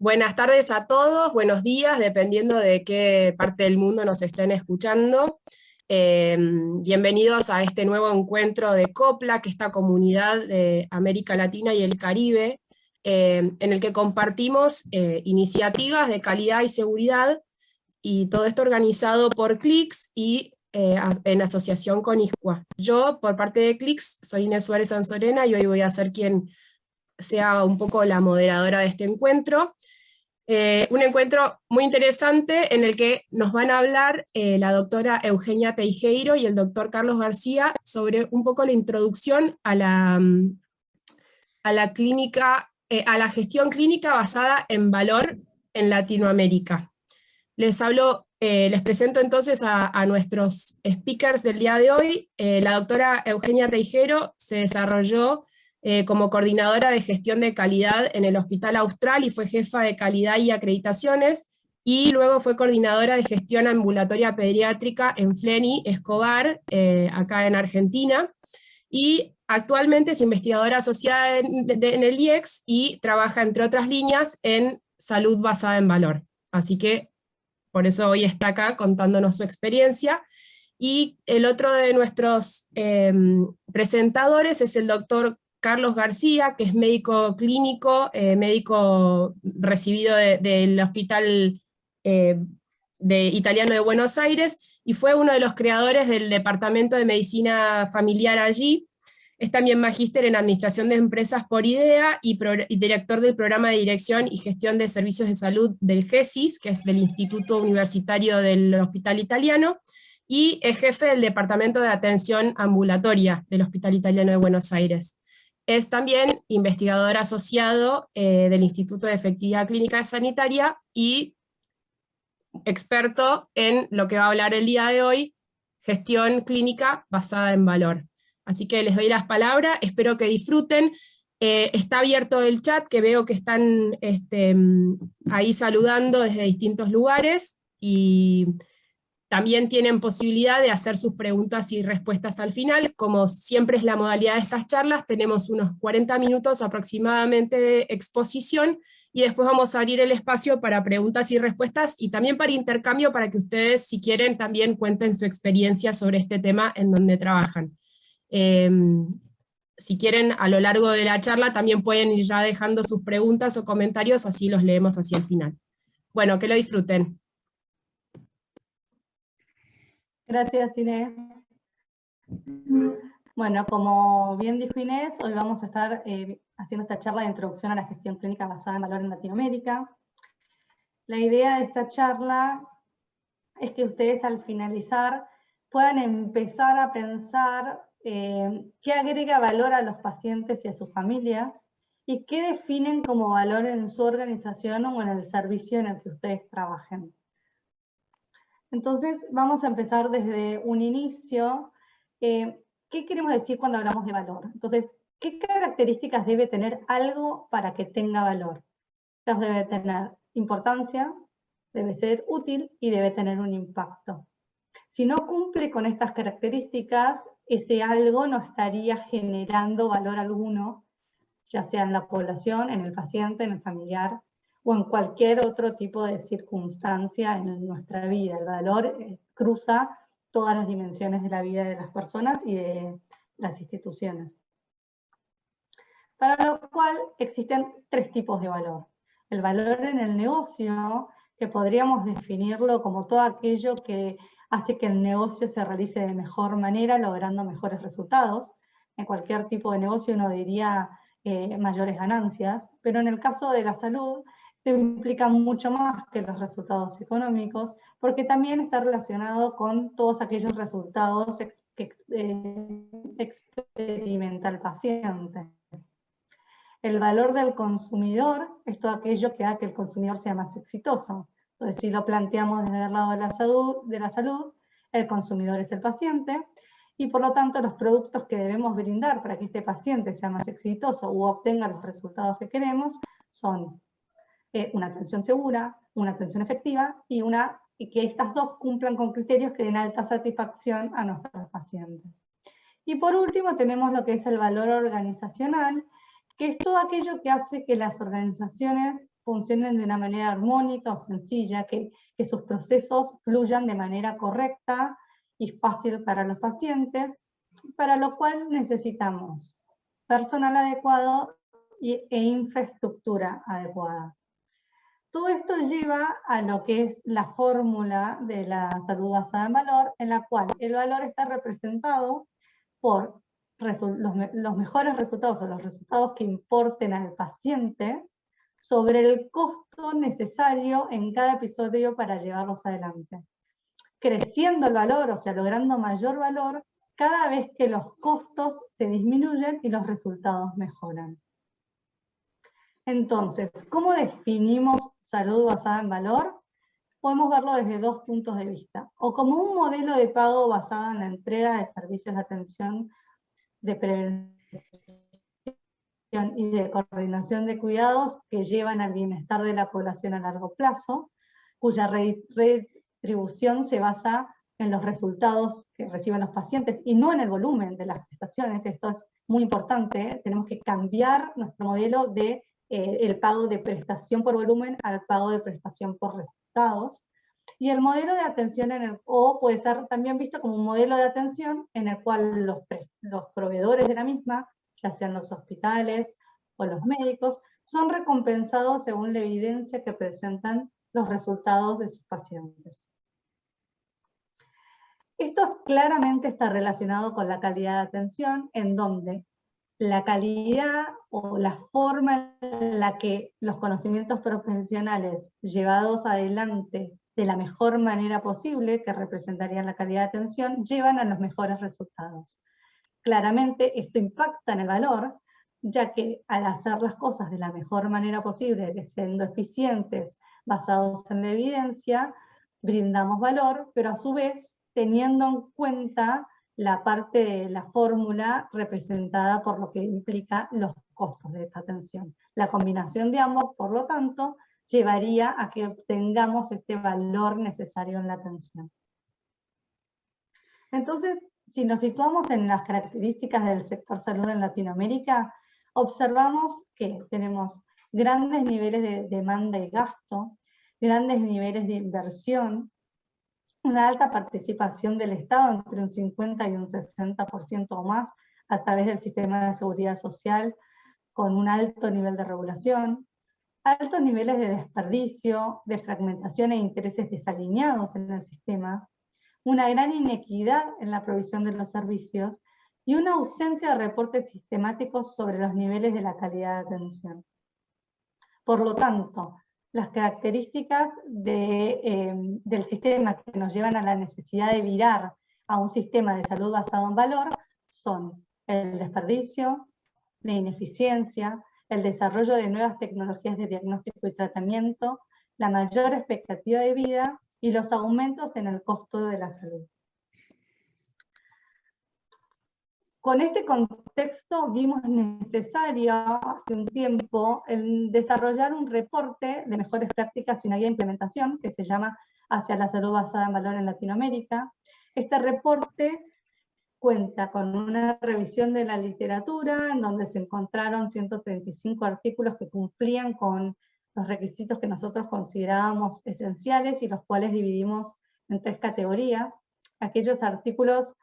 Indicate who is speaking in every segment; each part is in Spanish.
Speaker 1: Buenas tardes a todos, buenos días, dependiendo de qué parte del mundo nos estén escuchando. Bienvenidos a este nuevo encuentro de COPLA, que es esta comunidad de América Latina y el Caribe, en el que compartimos iniciativas de calidad y seguridad, y todo esto organizado por CLICS y en asociación con ISCUA. Yo, por parte de CLICS, soy Inés Suárez Sanzorena y hoy voy a ser quien sea un poco la moderadora de este encuentro. Un encuentro muy interesante en el que nos van a hablar la doctora Eugenia Teijeiro y el doctor Carlos García sobre un poco la introducción a la clínica, a la gestión clínica basada en valor en Latinoamérica. Les presento entonces a nuestros speakers del día de hoy. La doctora Eugenia Teijeiro se desarrolló como coordinadora de gestión de calidad en el Hospital Austral y fue jefa de calidad y acreditaciones, y luego fue coordinadora de gestión ambulatoria pediátrica en FLENI Escobar, acá en Argentina, y actualmente es investigadora asociada en el IEX y trabaja, entre otras líneas, en salud basada en valor. Así que por eso hoy está acá contándonos su experiencia. Y el otro de nuestros presentadores es el doctor Carlos García, que es médico clínico, médico recibido del Hospital Italiano de Buenos Aires, y fue uno de los creadores del Departamento de Medicina Familiar allí. Es también magíster en Administración de Empresas por IDEA y director del Programa de Dirección y Gestión de Servicios de Salud del GESIS, que es del Instituto Universitario del Hospital Italiano, y es jefe del Departamento de Atención Ambulatoria del Hospital Italiano de Buenos Aires. Es también investigador asociado del Instituto de Efectividad Clínica Sanitaria y experto en lo que va a hablar el día de hoy, gestión clínica basada en valor. Así que les doy las palabras, espero que disfruten. Está abierto el chat, que veo que están ahí saludando desde distintos lugares, y también tienen posibilidad de hacer sus preguntas y respuestas al final. Como siempre es la modalidad de estas charlas, tenemos unos 40 minutos aproximadamente de exposición, y después vamos a abrir el espacio para preguntas y respuestas, y también para intercambio, para que ustedes, si quieren, también cuenten su experiencia sobre este tema en donde trabajan. Si quieren, a lo largo de la charla también pueden ir ya dejando sus preguntas o comentarios, así los leemos hacia el final. Bueno, que lo disfruten.
Speaker 2: Gracias, Inés. Bueno, como bien dijo Inés, hoy vamos a estar haciendo esta charla de introducción a la gestión clínica basada en valor en Latinoamérica. La idea de esta charla es que ustedes, al finalizar, puedan empezar a pensar qué agrega valor a los pacientes y a sus familias, y qué definen como valor en su organización o en el servicio en el que ustedes trabajen. Entonces, vamos a empezar desde un inicio. ¿Qué queremos decir cuando hablamos de valor? Entonces, ¿qué características debe tener algo para que tenga valor? Debe tener importancia, debe ser útil y debe tener un impacto. Si no cumple con estas características, ese algo no estaría generando valor alguno, ya sea en la población, en el paciente, en el familiar, o en cualquier otro tipo de circunstancia en nuestra vida. El valor cruza todas las dimensiones de la vida de las personas y de las instituciones. Para lo cual existen tres tipos de valor. El valor en el negocio, que podríamos definirlo como todo aquello que hace que el negocio se realice de mejor manera, logrando mejores resultados. En cualquier tipo de negocio uno diría mayores ganancias, pero en el caso de la salud, se implica mucho más que los resultados económicos, porque también está relacionado con todos aquellos resultados que experimenta el paciente. El valor del consumidor es todo aquello que haga que el consumidor sea más exitoso. Entonces, si lo planteamos desde el lado de la salud, el consumidor es el paciente, y por lo tanto los productos que debemos brindar para que este paciente sea más exitoso u obtenga los resultados que queremos son una atención segura, una atención efectiva, y que estas dos cumplan con criterios que den alta satisfacción a nuestros pacientes. Y por último tenemos lo que es el valor organizacional, que es todo aquello que hace que las organizaciones funcionen de una manera armónica o sencilla, que sus procesos fluyan de manera correcta y fácil para los pacientes, para lo cual necesitamos personal adecuado e infraestructura adecuada. Todo esto lleva a lo que es la fórmula de la salud basada en valor, en la cual el valor está representado por los mejores resultados o los resultados que importen al paciente sobre el costo necesario en cada episodio para llevarlos adelante. Creciendo el valor, o sea, logrando mayor valor, cada vez que los costos se disminuyen y los resultados mejoran. Entonces, ¿cómo definimos salud basada en valor? Podemos verlo desde dos puntos de vista. O como un modelo de pago basado en la entrega de servicios de atención, de prevención y de coordinación de cuidados que llevan al bienestar de la población a largo plazo, cuya redistribución se basa en los resultados que reciben los pacientes y no en el volumen de las prestaciones. Esto es muy importante, tenemos que cambiar nuestro modelo de el pago de prestación por volumen al pago de prestación por resultados. Y el modelo de atención o puede ser también visto como un modelo de atención en el cual los proveedores de la misma, ya sean los hospitales o los médicos, son recompensados según la evidencia que presentan los resultados de sus pacientes. Esto claramente está relacionado con la calidad de atención, en donde la calidad o la forma en la que los conocimientos profesionales llevados adelante de la mejor manera posible, que representarían la calidad de atención, llevan a los mejores resultados. Claramente esto impacta en el valor, ya que al hacer las cosas de la mejor manera posible, siendo eficientes, basados en la evidencia, brindamos valor, pero a su vez teniendo en cuenta la parte de la fórmula representada por lo que implica los costos de esta atención. La combinación de ambos, por lo tanto, llevaría a que obtengamos este valor necesario en la atención. Entonces, si nos situamos en las características del sector salud en Latinoamérica, observamos que tenemos grandes niveles de demanda y gasto, grandes niveles de inversión, una alta participación del Estado, entre un 50 y un 60% o más, a través del sistema de seguridad social, con un alto nivel de regulación, altos niveles de desperdicio, de fragmentación e intereses desalineados en el sistema, una gran inequidad en la provisión de los servicios y una ausencia de reportes sistemáticos sobre los niveles de la calidad de atención. Por lo tanto, las características del sistema que nos llevan a la necesidad de virar a un sistema de salud basado en valor son el desperdicio, la ineficiencia, el desarrollo de nuevas tecnologías de diagnóstico y tratamiento, la mayor expectativa de vida y los aumentos en el costo de la salud. Con este contexto vimos necesario hace un tiempo el desarrollar un reporte de mejores prácticas y una guía de implementación que se llama Hacia la salud basada en valor en Latinoamérica. Este reporte cuenta con una revisión de la literatura en donde se encontraron 135 artículos que cumplían con los requisitos que nosotros considerábamos esenciales y los cuales dividimos en 3 categorías. Aquellos artículos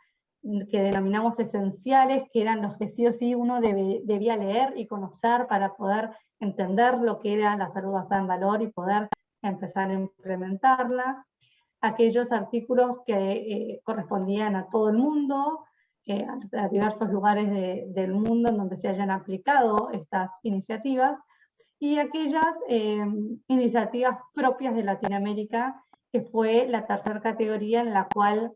Speaker 2: que denominamos esenciales, que eran los que sí o sí uno debía leer y conocer para poder entender lo que era la salud basada en valor y poder empezar a implementarla. Aquellos artículos que correspondían a todo el mundo, a diversos lugares del mundo en donde se hayan aplicado estas iniciativas, y aquellas iniciativas propias de Latinoamérica, que fue la tercera categoría en la cual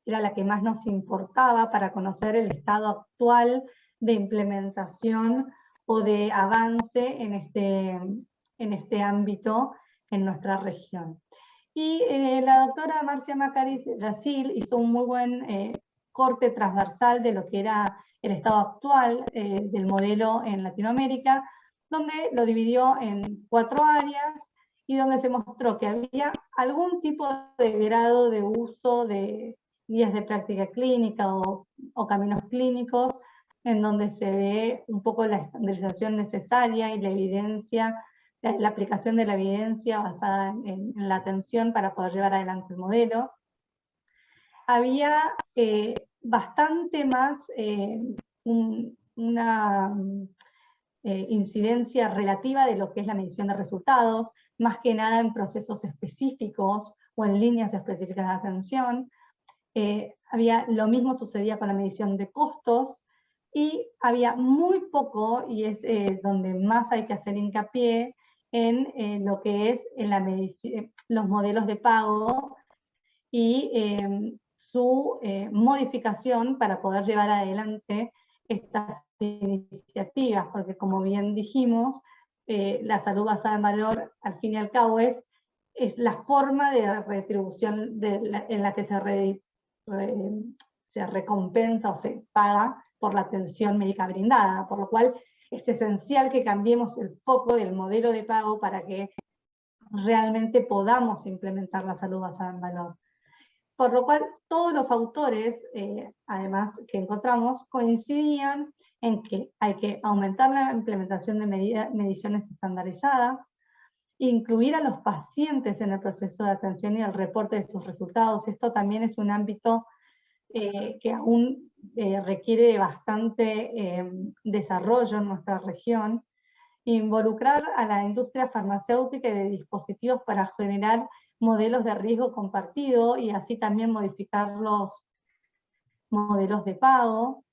Speaker 2: era la que más nos importaba para conocer el estado actual de implementación o de avance en este ámbito en nuestra región. Y la doctora Marcia Macari Brasil hizo un muy buen corte transversal de lo que era el estado actual del modelo en Latinoamérica, donde lo dividió en 4 áreas y donde se mostró que había algún tipo de grado de uso de guías de práctica clínica o caminos clínicos, en donde se ve un poco la estandarización necesaria y la evidencia la aplicación de la evidencia basada en la atención para poder llevar adelante el modelo. Había bastante más una incidencia relativa de lo que es la medición de resultados, más que nada en procesos específicos o en líneas específicas de atención. Lo mismo sucedía con la medición de costos, y había muy poco, y es donde más hay que hacer hincapié, en lo que es en la los modelos de pago y su modificación para poder llevar adelante estas iniciativas, porque como bien dijimos, la salud basada en valor, al fin y al cabo, es la forma de retribución en la que se recompensa o se paga por la atención médica brindada, por lo cual es esencial que cambiemos el foco del modelo de pago para que realmente podamos implementar la salud basada en valor. Por lo cual todos los autores, además que encontramos, coincidían en que hay que aumentar la implementación de mediciones estandarizadas, incluir a los pacientes en el proceso de atención y el reporte de sus resultados. Esto también es un ámbito que aún requiere de bastante desarrollo en nuestra región. Involucrar a la industria farmacéutica y de dispositivos para generar modelos de riesgo compartido y así también modificar los modelos de pago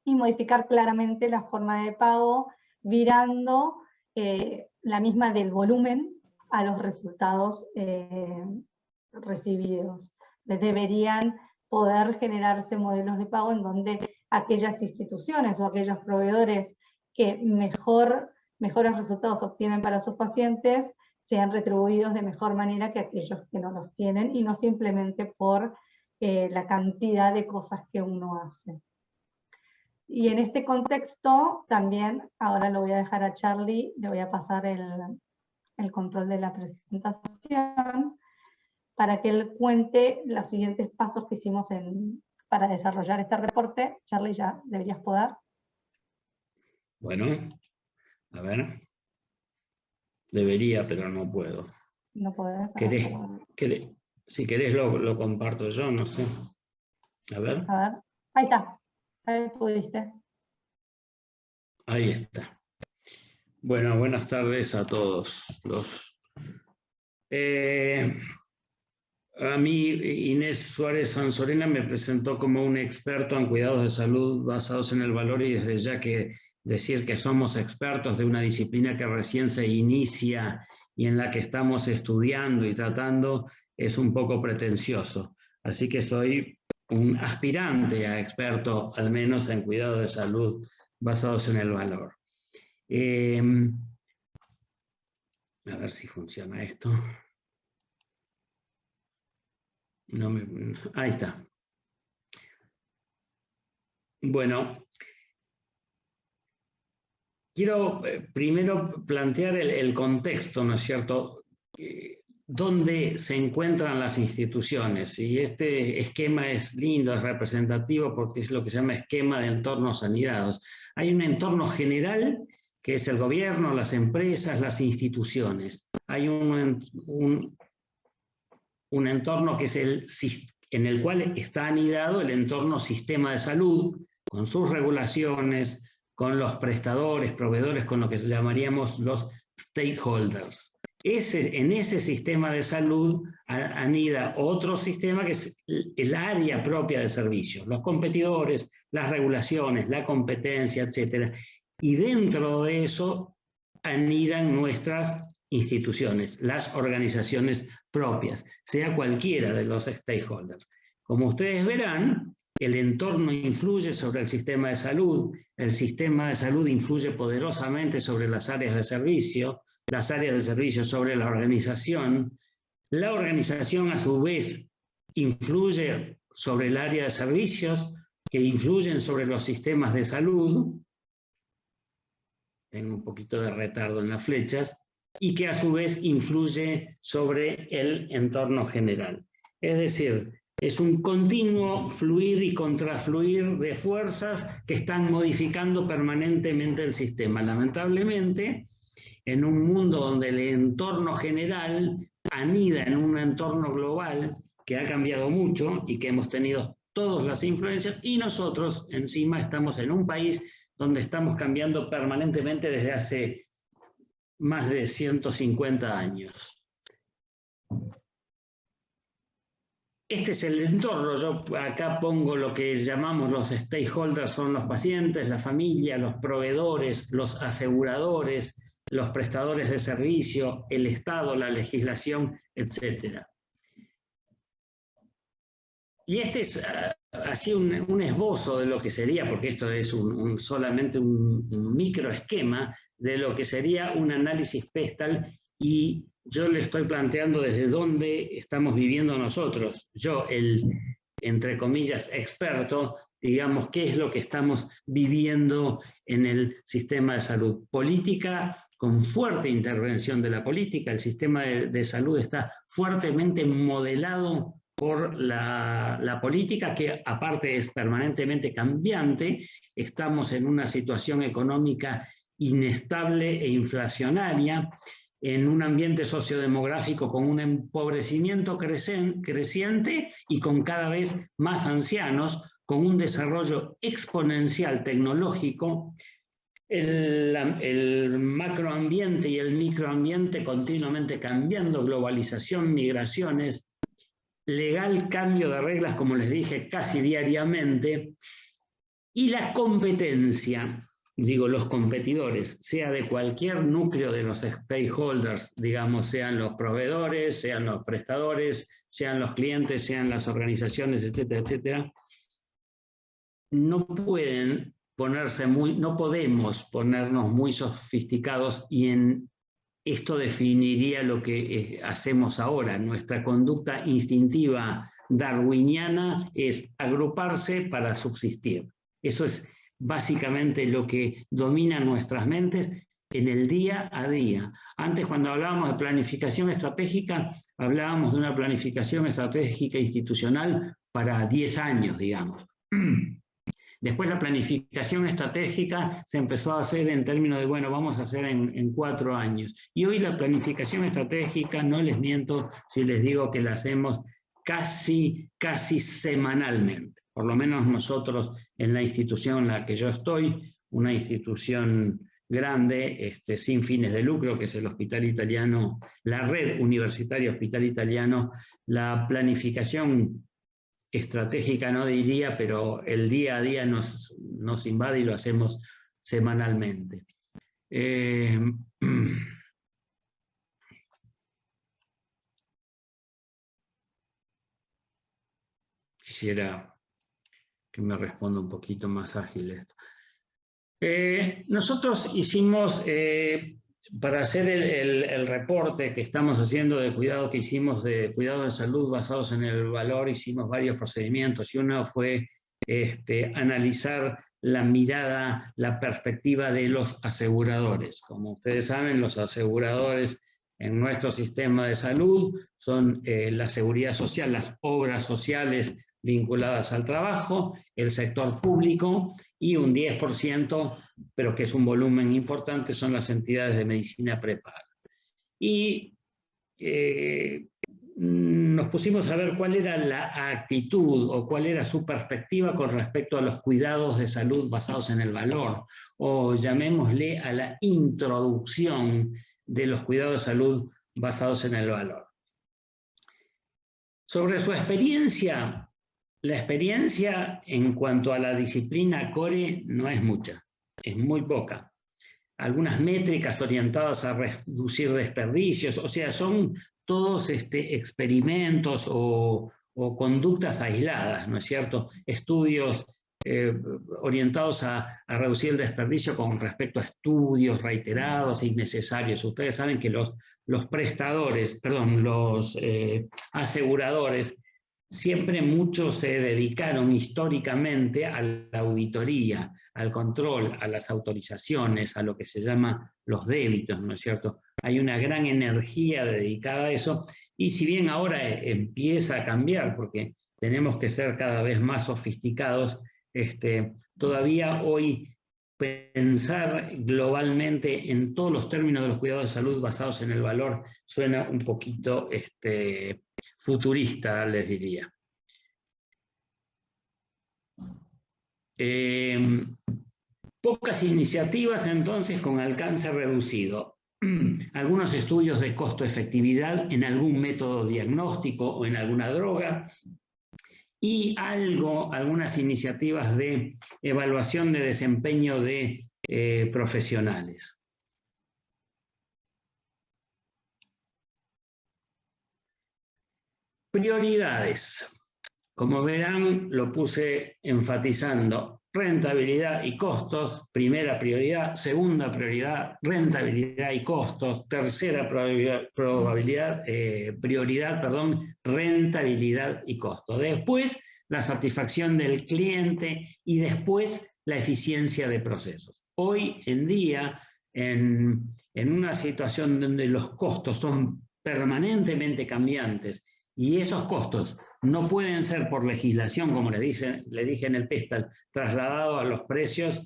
Speaker 2: y modificar claramente la forma de pago virando la misma del volumen a los resultados recibidos. Deberían poder generarse modelos de pago en donde aquellas instituciones o aquellos proveedores que mejores resultados obtienen para sus pacientes sean retribuidos de mejor manera que aquellos que no los tienen, y no simplemente por la cantidad de cosas que uno hace. Y en este contexto también, ahora lo voy a dejar a Charlie, le voy a pasar el control de la presentación, para que él cuente los siguientes pasos que hicimos para desarrollar este reporte. Charlie, ya deberías poder.
Speaker 3: Bueno, a ver. Debería, pero no puedo.
Speaker 2: No podés.
Speaker 3: Si querés lo comparto yo, no sé. A ver.
Speaker 2: A ver, ahí está. Ahí pudiste.
Speaker 3: Ahí está. Bueno, buenas tardes a todos. A mí, Inés Suárez Sanzorena me presentó como un experto en cuidados de salud basados en el valor, y desde ya que decir que somos expertos de una disciplina que recién se inicia y en la que estamos estudiando y tratando es un poco pretencioso. Así que soy un aspirante a experto, al menos en cuidado de salud basados en el valor. A ver si funciona esto. Ahí está. Bueno, quiero primero plantear el contexto, ¿no es cierto? ¿Dónde se encuentran las instituciones? Y este esquema es lindo, es representativo, porque es lo que se llama esquema de entornos sanidades. Hay un entorno general, que es el gobierno, las empresas, las instituciones. Hay un entorno que es en el cual está anidado el entorno sistema de salud, con sus regulaciones, con los prestadores, proveedores, con lo que llamaríamos los stakeholders. En ese sistema de salud anida otro sistema que es el área propia de servicios, los competidores, las regulaciones, la competencia, etc. Y dentro de eso anidan nuestras instituciones, las organizaciones propias, sea cualquiera de los stakeholders. Como ustedes verán, el entorno influye sobre el sistema de salud influye poderosamente sobre las áreas de servicio sobre la organización a su vez influye sobre el área de servicios, que influyen sobre los sistemas de salud. Tengo un poquito de retardo en las flechas, y que a su vez influye sobre el entorno general. Es decir, es un continuo fluir y contrafluir de fuerzas que están modificando permanentemente el sistema. Lamentablemente, en un mundo donde el entorno general anida en un entorno global que ha cambiado mucho y que hemos tenido todas las influencias, y nosotros encima estamos en un país donde estamos cambiando permanentemente desde hace más de 150 años. Este es el entorno. Yo acá pongo lo que llamamos los stakeholders, son los pacientes, la familia, los proveedores, los aseguradores, los prestadores de servicio, el Estado, la legislación, etc. Y este es así un esbozo de lo que sería, porque esto es solamente un microesquema de lo que sería un análisis PESTAL, y yo le estoy planteando desde dónde estamos viviendo nosotros. Yo, el, entre comillas, experto, digamos, qué es lo que estamos viviendo en el sistema de salud. Política con fuerte intervención de la política. El sistema de salud está fuertemente modelado por la política, que aparte es permanentemente cambiante. Estamos en una situación económica inestable e inflacionaria, en un ambiente sociodemográfico con un empobrecimiento creciente y con cada vez más ancianos, con un desarrollo exponencial tecnológico, el macroambiente y el microambiente continuamente cambiando, globalización, migraciones, legal cambio de reglas, como les dije, casi diariamente, y la competencia. Digo, los competidores, sea de cualquier núcleo de los stakeholders, digamos, sean los proveedores, sean los prestadores, sean los clientes, sean las organizaciones, etcétera, etcétera, no pueden ponerse no podemos ponernos muy sofisticados, y en esto definiría lo que hacemos ahora. Nuestra conducta instintiva darwiniana es agruparse para subsistir. Eso es básicamente lo que domina nuestras mentes en el día a día. Antes, cuando hablábamos de planificación estratégica, hablábamos de una planificación estratégica institucional para 10 años, digamos. Después la planificación estratégica se empezó a hacer en términos de, bueno, vamos a hacer en 4 años. Y hoy la planificación estratégica, no les miento si les digo que la hacemos casi semanalmente. Por lo menos nosotros en la institución en la que yo estoy, una institución grande, sin fines de lucro, que es el Hospital Italiano, la Red Universitaria Hospital Italiano, la planificación estratégica no diría, pero el día a día nos invade y lo hacemos semanalmente. Quisiera que me responda un poquito más ágil esto. Nosotros hicimos, para hacer el reporte que estamos haciendo de cuidado, que hicimos de cuidado de salud basados en el valor, hicimos varios procedimientos, y uno fue analizar la mirada, la perspectiva de los aseguradores. Como ustedes saben, los aseguradores en nuestro sistema de salud son la seguridad social, las obras sociales vinculadas al trabajo, el sector público, y un 10%, pero que es un volumen importante, son las entidades de medicina prepaga. Y nos pusimos a ver cuál era la actitud o cuál era su perspectiva con respecto a los cuidados de salud basados en el valor, o llamémosle a la introducción de los cuidados de salud basados en el valor. Sobre su experiencia, la experiencia en cuanto a la disciplina CORE no es mucha, es muy poca. Algunas métricas orientadas a reducir desperdicios, o sea, son todos experimentos o conductas aisladas, ¿no es cierto? Estudios orientados a reducir el desperdicio con respecto a estudios reiterados e innecesarios. Ustedes saben que los aseguradores, siempre muchos se dedicaron históricamente a la auditoría, al control, a las autorizaciones, a lo que se llama los débitos, ¿no es cierto? Hay una gran energía dedicada a eso, y si bien ahora empieza a cambiar, porque tenemos que ser cada vez más sofisticados, todavía hoy pensar globalmente en todos los términos de los cuidados de salud basados en el valor suena un poquito futurista, les diría. Pocas iniciativas entonces con alcance reducido. Algunos estudios de costo-efectividad en algún método diagnóstico o en alguna droga, y algunas iniciativas de evaluación de desempeño de profesionales. Prioridades. Como verán, lo puse enfatizando rentabilidad y costos, primera prioridad, segunda prioridad, rentabilidad y costos, tercera prioridad, rentabilidad y costo. Después, la satisfacción del cliente y después la eficiencia de procesos. Hoy en día, en una situación donde los costos son permanentemente cambiantes y esos costos no pueden ser por legislación, como le dije en el PESTAL, trasladado a los precios,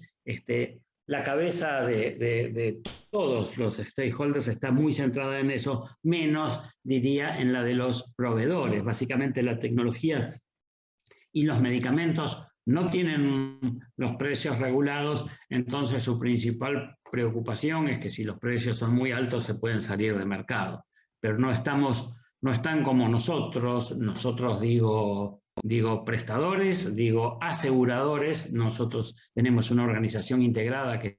Speaker 3: la cabeza de todos los stakeholders está muy centrada en eso, menos, diría, en la de los proveedores. Básicamente la tecnología y los medicamentos no tienen los precios regulados, entonces su principal preocupación es que si los precios son muy altos se pueden salir de mercado, pero no están como nosotros digo prestadores, digo aseguradores. Nosotros tenemos una organización integrada que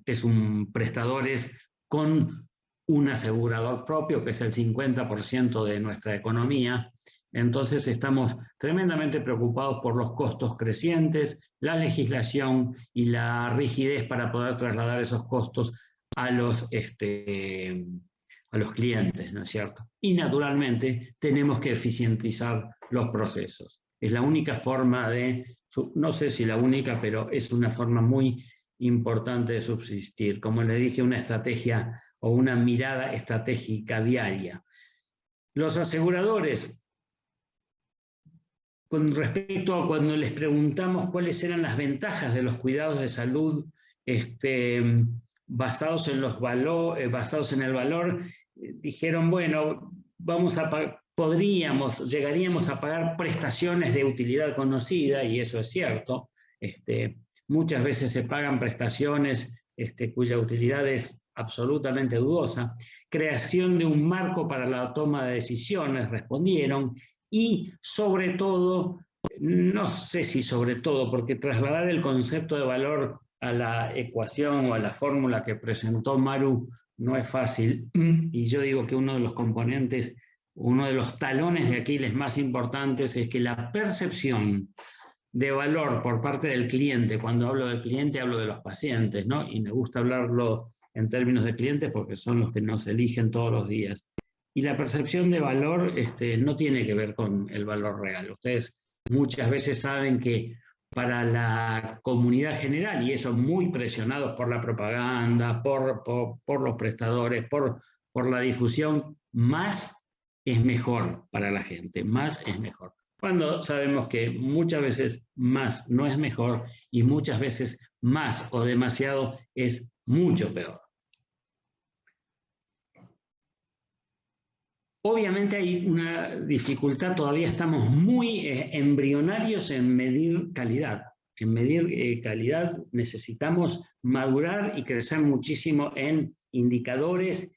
Speaker 3: es un prestadores con un asegurador propio, que es el 50% de nuestra economía. Entonces estamos tremendamente preocupados por los costos crecientes, la legislación y la rigidez para poder trasladar esos costos a los clientes, ¿no es cierto? Y naturalmente tenemos que eficientizar los procesos. Es la única forma no sé si la única, pero es una forma muy importante de subsistir. Como les dije, una estrategia o una mirada estratégica diaria. Los aseguradores, con respecto a cuando les preguntamos cuáles eran las ventajas de los cuidados de salud basados en el valor, dijeron, bueno, llegaríamos a pagar prestaciones de utilidad conocida, y eso es cierto. Muchas veces se pagan prestaciones cuya utilidad es absolutamente dudosa. Creación de un marco para la toma de decisiones, respondieron, y sobre todo, no sé si sobre todo, porque trasladar el concepto de valor a la ecuación o a la fórmula que presentó Maru no es fácil, y yo digo que uno de los componentes, uno de los talones de Aquiles más importantes es que la percepción de valor por parte del cliente, cuando hablo del cliente hablo de los pacientes, ¿no? Y me gusta hablarlo en términos de clientes porque son los que nos eligen todos los días. Y la percepción de valor no tiene que ver con el valor real. Ustedes muchas veces saben que para la comunidad general, y eso muy presionados por la propaganda, por los prestadores, por la difusión, más es mejor para la gente, más es mejor. Cuando sabemos que muchas veces más no es mejor y muchas veces más o demasiado es mucho peor. Obviamente hay una dificultad, todavía estamos muy embrionarios en medir calidad. En medir calidad necesitamos madurar y crecer muchísimo en indicadores.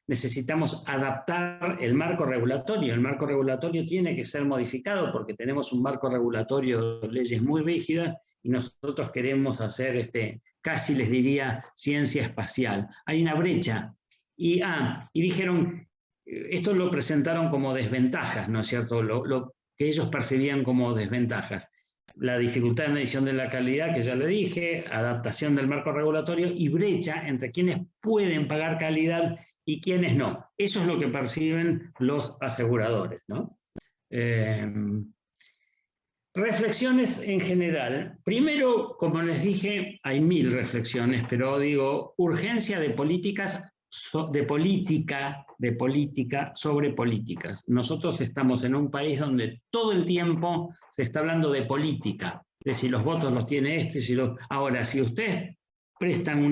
Speaker 3: Necesitamos adaptar el marco regulatorio. El marco regulatorio tiene que ser modificado porque tenemos un marco regulatorio de leyes muy rígidas y nosotros queremos hacer, casi les diría, ciencia espacial. Hay una brecha. Y dijeron, esto lo presentaron como desventajas, ¿no es cierto? Lo que ellos percibían como desventajas. La dificultad de medición de la calidad, que ya le dije, adaptación del marco regulatorio y brecha entre quienes pueden pagar calidad y quienes no. Eso es lo que perciben los aseguradores, ¿no? Reflexiones en general. Primero, como les dije, hay 1000 reflexiones, pero digo, urgencia de políticas de política sobre políticas. Nosotros estamos en un país donde todo el tiempo se está hablando de política, de si los votos los tiene si los... Ahora, si ustedes prestan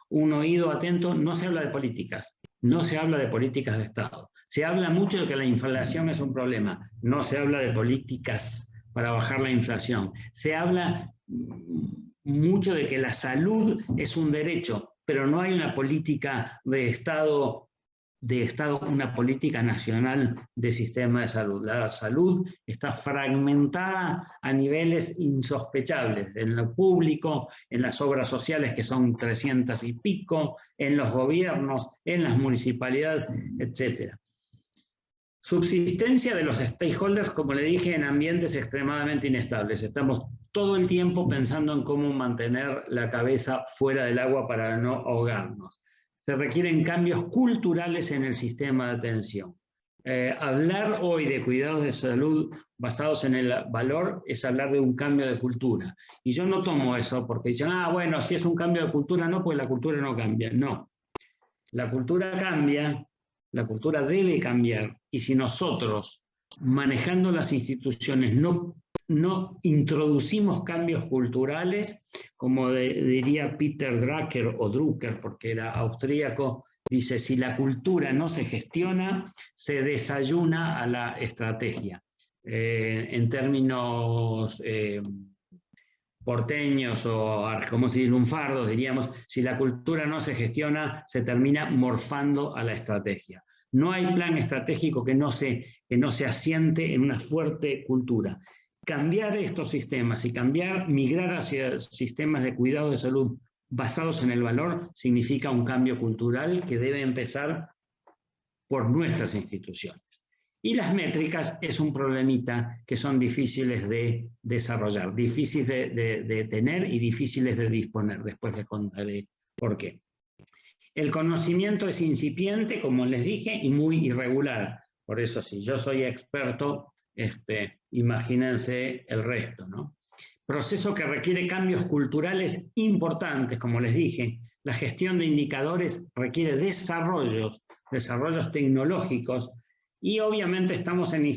Speaker 3: un oído atento, no se habla de políticas, no se habla de políticas de Estado. Se habla mucho de que la inflación es un problema, no se habla de políticas para bajar la inflación. Se habla mucho de que la salud es un derecho, pero no hay una política de Estado, una política nacional de sistema de salud. La salud está fragmentada a niveles insospechables, en lo público, en las obras sociales que son 300 y pico, en los gobiernos, en las municipalidades, etc. Subsistencia de los stakeholders, como le dije, en ambientes extremadamente inestables. Estamos todo el tiempo pensando en cómo mantener la cabeza fuera del agua para no ahogarnos. Se requieren cambios culturales en el sistema de atención. Hablar hoy de cuidados de salud basados en el valor es hablar de un cambio de cultura. Y yo no tomo eso porque dicen, bueno, si es un cambio de cultura, no, pues la cultura no cambia. No, la cultura cambia, la cultura debe cambiar. Y si nosotros, manejando las instituciones, no introducimos cambios culturales, como diría Peter Drucker, o Drucker, porque era austríaco, dice, si la cultura no se gestiona, se desayuna a la estrategia. En términos porteños o como si lunfardos, diríamos, si la cultura no se gestiona, se termina morfando a la estrategia. No hay plan estratégico que no se asiente en una fuerte cultura. Cambiar estos sistemas y migrar hacia sistemas de cuidado de salud basados en el valor significa un cambio cultural que debe empezar por nuestras instituciones. Y las métricas es un problemita que son difíciles de desarrollar, difíciles de tener y difíciles de disponer. Después les contaré por qué. El conocimiento es incipiente, como les dije, y muy irregular. Por eso, si yo soy experto, imagínense el resto, ¿no? Proceso que requiere cambios culturales importantes, como les dije. La gestión de indicadores requiere desarrollos tecnológicos, y obviamente estamos en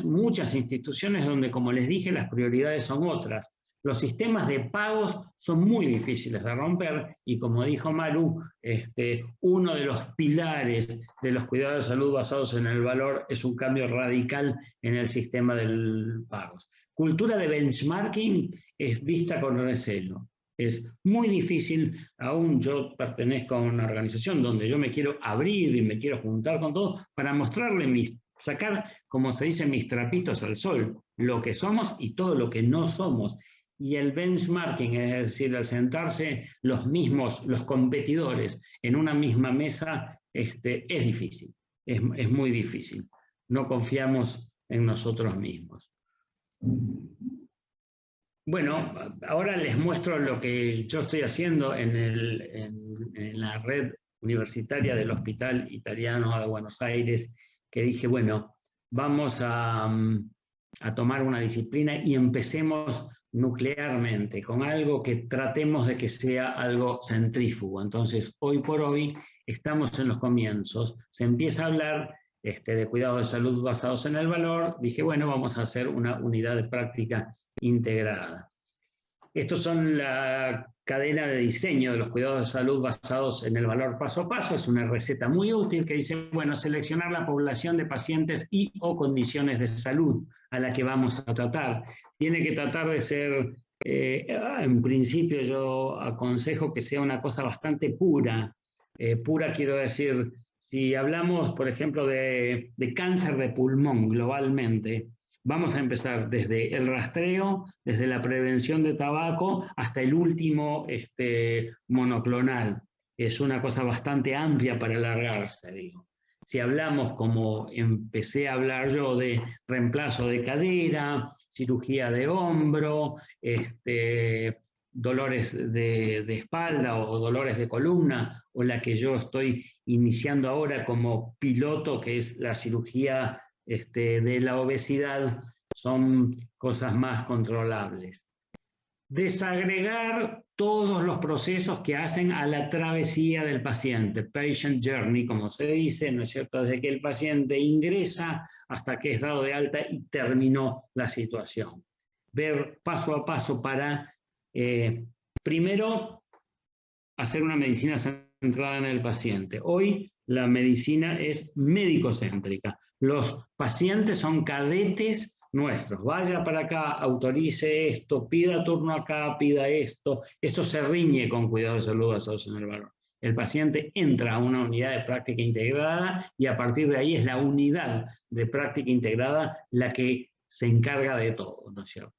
Speaker 3: muchas instituciones donde, como les dije, las prioridades son otras. Los sistemas de pagos son muy difíciles de romper y, como dijo Maru, uno de los pilares de los cuidados de salud basados en el valor es un cambio radical en el sistema de pagos. Cultura de benchmarking es vista con recelo. Es muy difícil, aún yo pertenezco a una organización donde yo me quiero abrir y me quiero juntar con todos para mostrarle sacar, como se dice, mis trapitos al sol, lo que somos y todo lo que no somos. Y el benchmarking, es decir, al sentarse los competidores en una misma mesa, es difícil, es muy difícil. No confiamos en nosotros mismos. Bueno, ahora les muestro lo que yo estoy haciendo en la red universitaria del Hospital Italiano de Buenos Aires, que dije, bueno, vamos a tomar una disciplina y empecemos nuclearmente, con algo que tratemos de que sea algo centrífugo. Entonces, hoy por hoy, estamos en los comienzos, se empieza a hablar de cuidados de salud basados en el valor. Dije, bueno, vamos a hacer una unidad de práctica integrada. Estos son la cadena de diseño de los cuidados de salud basados en el valor paso a paso. Es una receta muy útil que dice, bueno, seleccionar la población de pacientes y o condiciones de salud a la que vamos a tratar. Tiene que tratar de ser, en principio yo aconsejo que sea una cosa bastante pura. Pura quiero decir, si hablamos, por ejemplo, de cáncer de pulmón globalmente, vamos a empezar desde el rastreo, desde la prevención de tabaco, hasta el último monoclonal. Es una cosa bastante amplia para alargarse, digo. Si hablamos, como empecé a hablar yo, de reemplazo de cadera, cirugía de hombro, dolores de espalda o dolores de columna, o la que yo estoy iniciando ahora como piloto, que es la cirugía de la obesidad, son cosas más controlables. Desagregar todos los procesos que hacen a la travesía del paciente, patient journey, como se dice, ¿no es cierto? Desde que el paciente ingresa hasta que es dado de alta y terminó la situación. ver paso a paso para, primero, hacer una medicina centrada en el paciente. Hoy la medicina es médico-céntrica. Los pacientes son cadetes nuestros. Vaya para acá, autorice esto, pida turno acá, pida esto. Esto se riñe con cuidado de salud basados en el valor. El paciente entra a una unidad de práctica integrada y a partir de ahí es la unidad de práctica integrada la que se encarga de todo, ¿no es cierto?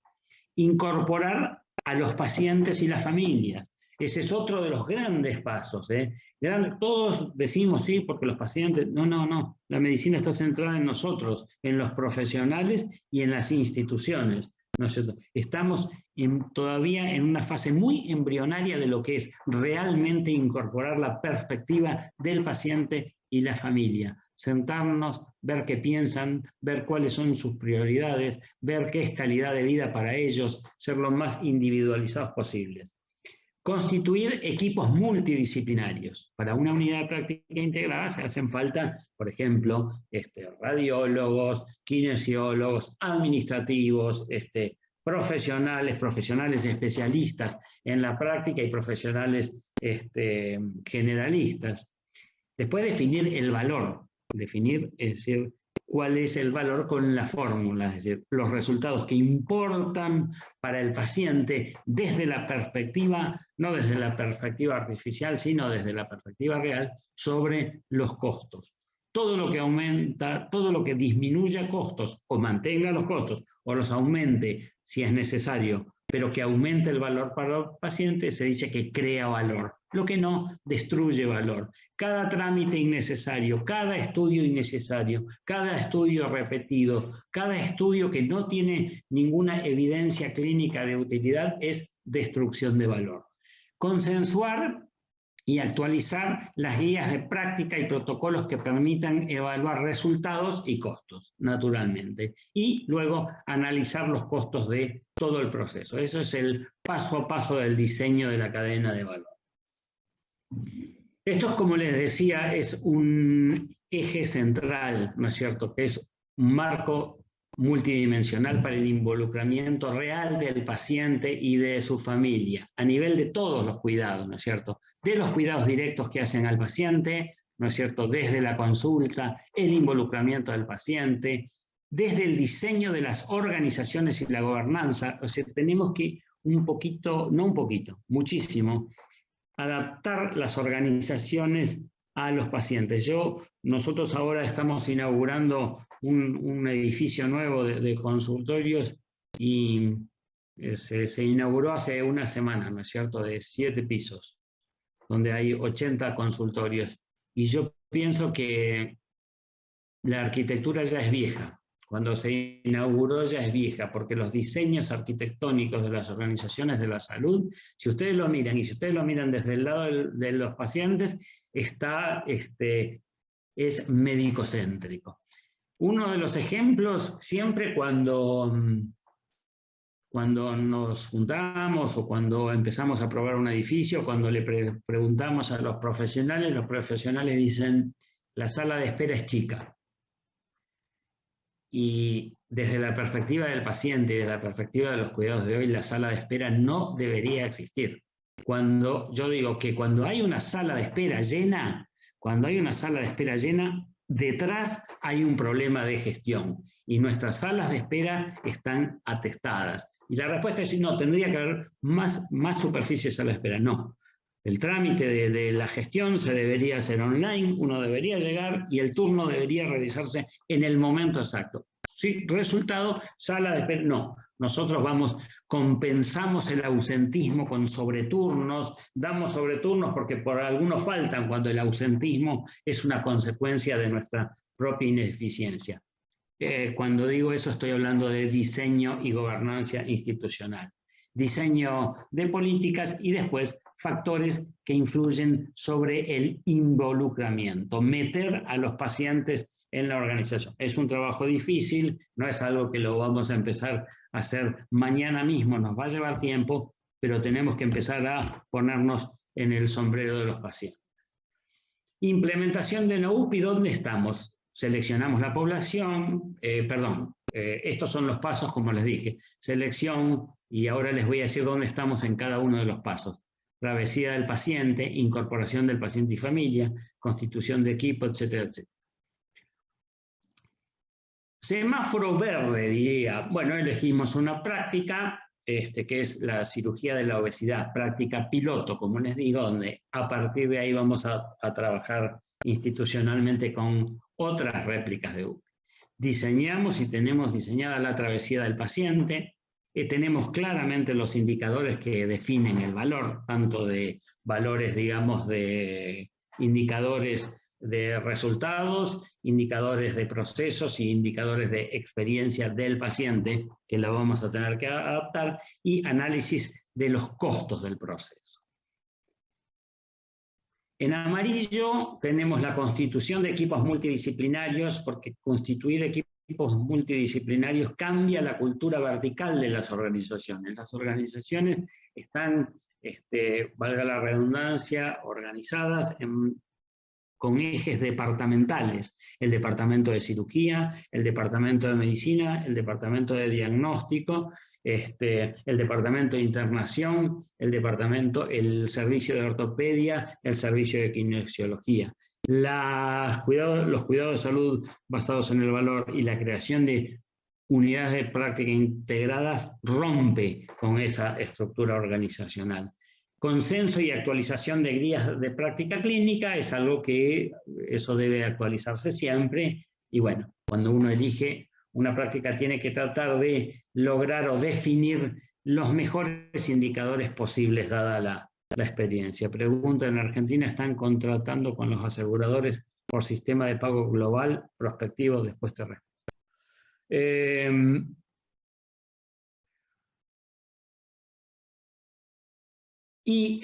Speaker 3: Incorporar a los pacientes y las familias. Ese es otro de los grandes pasos. Todos decimos sí, porque los pacientes... No. La medicina está centrada en nosotros, en los profesionales y en las instituciones, ¿no es cierto? Estamos todavía en una fase muy embrionaria de lo que es realmente incorporar la perspectiva del paciente y la familia. Sentarnos, ver qué piensan, ver cuáles son sus prioridades, ver qué es calidad de vida para ellos, ser lo más individualizados posibles. Constituir equipos multidisciplinarios. Para una unidad de práctica integrada se hacen falta, por ejemplo, radiólogos, kinesiólogos, administrativos, profesionales especialistas en la práctica y profesionales generalistas. Después definir el valor, es decir, cuál es el valor con la fórmula, es decir, los resultados que importan para el paciente desde la perspectiva, no desde la perspectiva artificial, sino desde la perspectiva real, sobre los costos. Todo lo que aumenta, todo lo que disminuya costos o mantenga los costos o los aumente si es necesario, pero que aumente el valor para el paciente, se dice que crea valor. Lo que no, destruye valor. Cada trámite innecesario, cada estudio innecesario, cada estudio repetido, cada estudio que no tiene ninguna evidencia clínica de utilidad es destrucción de valor. Consensuar y actualizar las guías de práctica y protocolos que permitan evaluar resultados y costos, naturalmente. Y luego analizar los costos de todo el proceso. Eso es el paso a paso del diseño de la cadena de valor. Esto, como les decía, es un eje central, ¿no es cierto?, que es un marco multidimensional para el involucramiento real del paciente y de su familia, a nivel de todos los cuidados, ¿no es cierto?, de los cuidados directos que hacen al paciente, ¿no es cierto?, desde la consulta, el involucramiento del paciente, desde el diseño de las organizaciones y la gobernanza. O sea, tenemos que muchísimo, adaptar las organizaciones a los pacientes. Nosotros ahora estamos inaugurando un edificio nuevo de consultorios y se inauguró hace una semana, ¿no es cierto?, de 7 pisos, donde hay 80 consultorios. Y yo pienso que la arquitectura ya es vieja. Cuando se inauguró ya es vieja, porque los diseños arquitectónicos de las organizaciones de la salud, si ustedes lo miran, y si ustedes lo miran desde el lado de los pacientes, es médico-céntrico. Uno de los ejemplos, siempre cuando nos juntamos o cuando empezamos a probar un edificio, cuando le preguntamos a los profesionales dicen, la sala de espera es chica. Y desde la perspectiva del paciente y de la perspectiva de los cuidados de hoy, la sala de espera no debería existir. Yo digo que cuando hay una sala de espera llena, detrás hay un problema de gestión y nuestras salas de espera están atestadas. Y la respuesta es no, tendría que haber más superficies a la espera. No. El trámite de la gestión se debería hacer online, uno debería llegar y el turno debería realizarse en el momento exacto. Sí, resultado, sala de espera, no. Nosotros compensamos el ausentismo con sobreturnos, damos sobreturnos porque por algunos faltan cuando el ausentismo es una consecuencia de nuestra propia ineficiencia. Cuando digo eso estoy hablando de diseño y gobernanza institucional. Diseño de políticas y después factores que influyen sobre el involucramiento, meter a los pacientes en la organización. Es un trabajo difícil, no es algo que lo vamos a empezar a hacer mañana mismo, nos va a llevar tiempo, pero tenemos que empezar a ponernos en el sombrero de los pacientes. Implementación de NOUPI, ¿dónde estamos? Seleccionamos la población, estos son los pasos, como les dije, selección, y ahora les voy a decir dónde estamos en cada uno de los pasos. Travesía del paciente, incorporación del paciente y familia, constitución de equipo, etcétera, etcétera. Semáforo verde, diría. Bueno, elegimos una práctica, que es la cirugía de la obesidad, práctica piloto, como les digo, donde a partir de ahí vamos a trabajar institucionalmente con otras réplicas de UPI. Diseñamos y tenemos diseñada la travesía del paciente, tenemos claramente los indicadores que definen el valor, tanto de valores, digamos, de indicadores de resultados, indicadores de procesos y indicadores de experiencia del paciente, que lo vamos a tener que adaptar, y análisis de los costos del proceso. En amarillo tenemos la constitución de equipos multidisciplinarios, porque constituir equipos multidisciplinarios cambia la cultura vertical de las organizaciones. Las organizaciones están, valga la redundancia, organizadas con ejes departamentales: el departamento de cirugía, el departamento de medicina, el departamento de diagnóstico, el departamento de internación, el servicio de ortopedia, el servicio de kinesiología. Los cuidados de salud basados en el valor y la creación de unidades de práctica integradas rompe con esa estructura organizacional. Consenso y actualización de guías de práctica clínica es algo que eso debe actualizarse siempre, y bueno, cuando uno elige una práctica tiene que tratar de lograr o definir los mejores indicadores posibles dada la experiencia. Pregunta: ¿en Argentina están contratando con los aseguradores por sistema de pago global prospectivo? Después te respondo. Y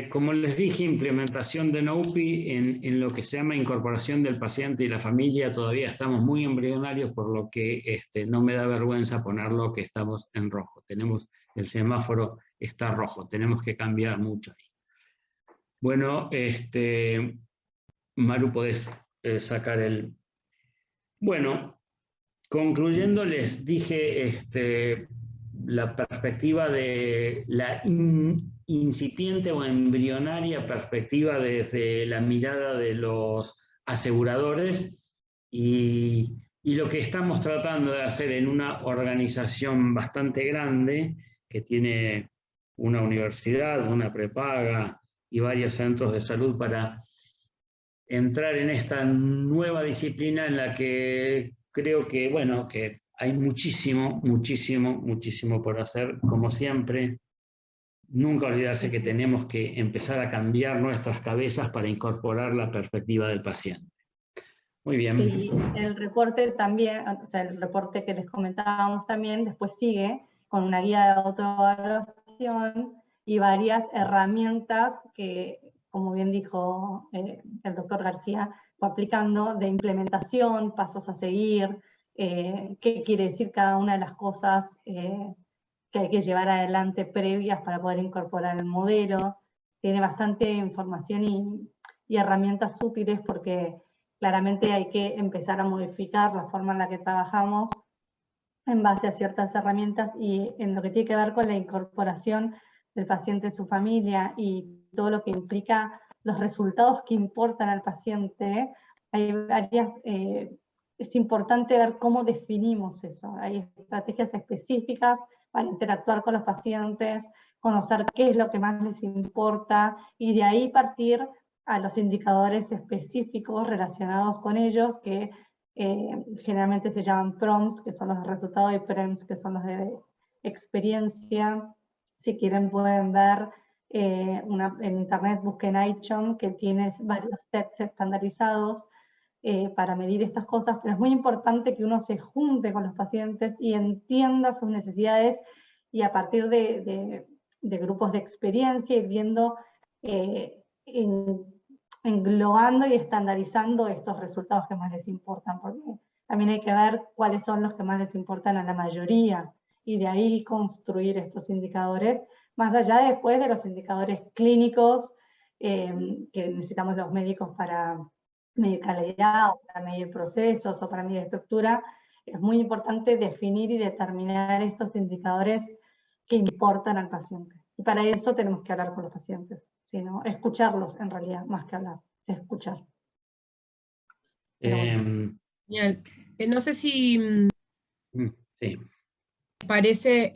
Speaker 3: como les dije, implementación de NOUPI en lo que se llama incorporación del paciente y la familia. Todavía estamos muy embrionarios, por lo que no me da vergüenza ponerlo que estamos en rojo. El semáforo está rojo, tenemos que cambiar mucho ahí. Bueno, Maru, podés sacar el... Bueno, concluyendo, les dije la perspectiva de la incipiente o embrionaria perspectiva desde la mirada de los aseguradores, y lo que estamos tratando de hacer en una organización bastante grande que tiene una universidad, una prepaga y varios centros de salud, para entrar en esta nueva disciplina en la que creo que, bueno, que hay muchísimo por hacer. Como siempre, nunca olvidarse que tenemos que empezar a cambiar nuestras cabezas para incorporar la perspectiva del paciente. Muy bien.
Speaker 2: Y el reporte también, o sea, el reporte que les comentábamos también, después sigue con una guía de autoevaluación y varias herramientas que, como bien dijo el doctor García, fue aplicando, de implementación, pasos a seguir, qué quiere decir cada una de las cosas que hay que llevar adelante previas para poder incorporar el modelo. Tiene bastante información y herramientas útiles, porque claramente hay que empezar a modificar la forma en la que trabajamos en base a ciertas herramientas, y en lo que tiene que ver con la incorporación del paciente en su familia y todo lo que implica los resultados que importan al paciente. Hay varias, es importante ver cómo definimos eso. Hay estrategias específicas para interactuar con los pacientes, conocer qué es lo que más les importa, y de ahí partir a los indicadores específicos relacionados con ellos, que generalmente se llaman PROMs, que son los de resultado, y PREMs, que son los de experiencia. Si quieren pueden ver en internet, busquen iCHOM, que tiene varios tests estandarizados para medir estas cosas, pero es muy importante que uno se junte con los pacientes y entienda sus necesidades, y a partir de grupos de experiencia ir viendo, englobando y estandarizando estos resultados que más les importan, porque también hay que ver cuáles son los que más les importan a la mayoría, y de ahí construir estos indicadores, más allá después de los indicadores clínicos que necesitamos los médicos para medir calidad, o para medir procesos, o para medir estructura. es muy importante definir y determinar estos indicadores que importan al paciente. Y para eso tenemos que hablar con los pacientes, sino escucharlos en realidad, más que hablar, es escuchar.
Speaker 1: Genial. No sé si
Speaker 3: Sí.
Speaker 1: parece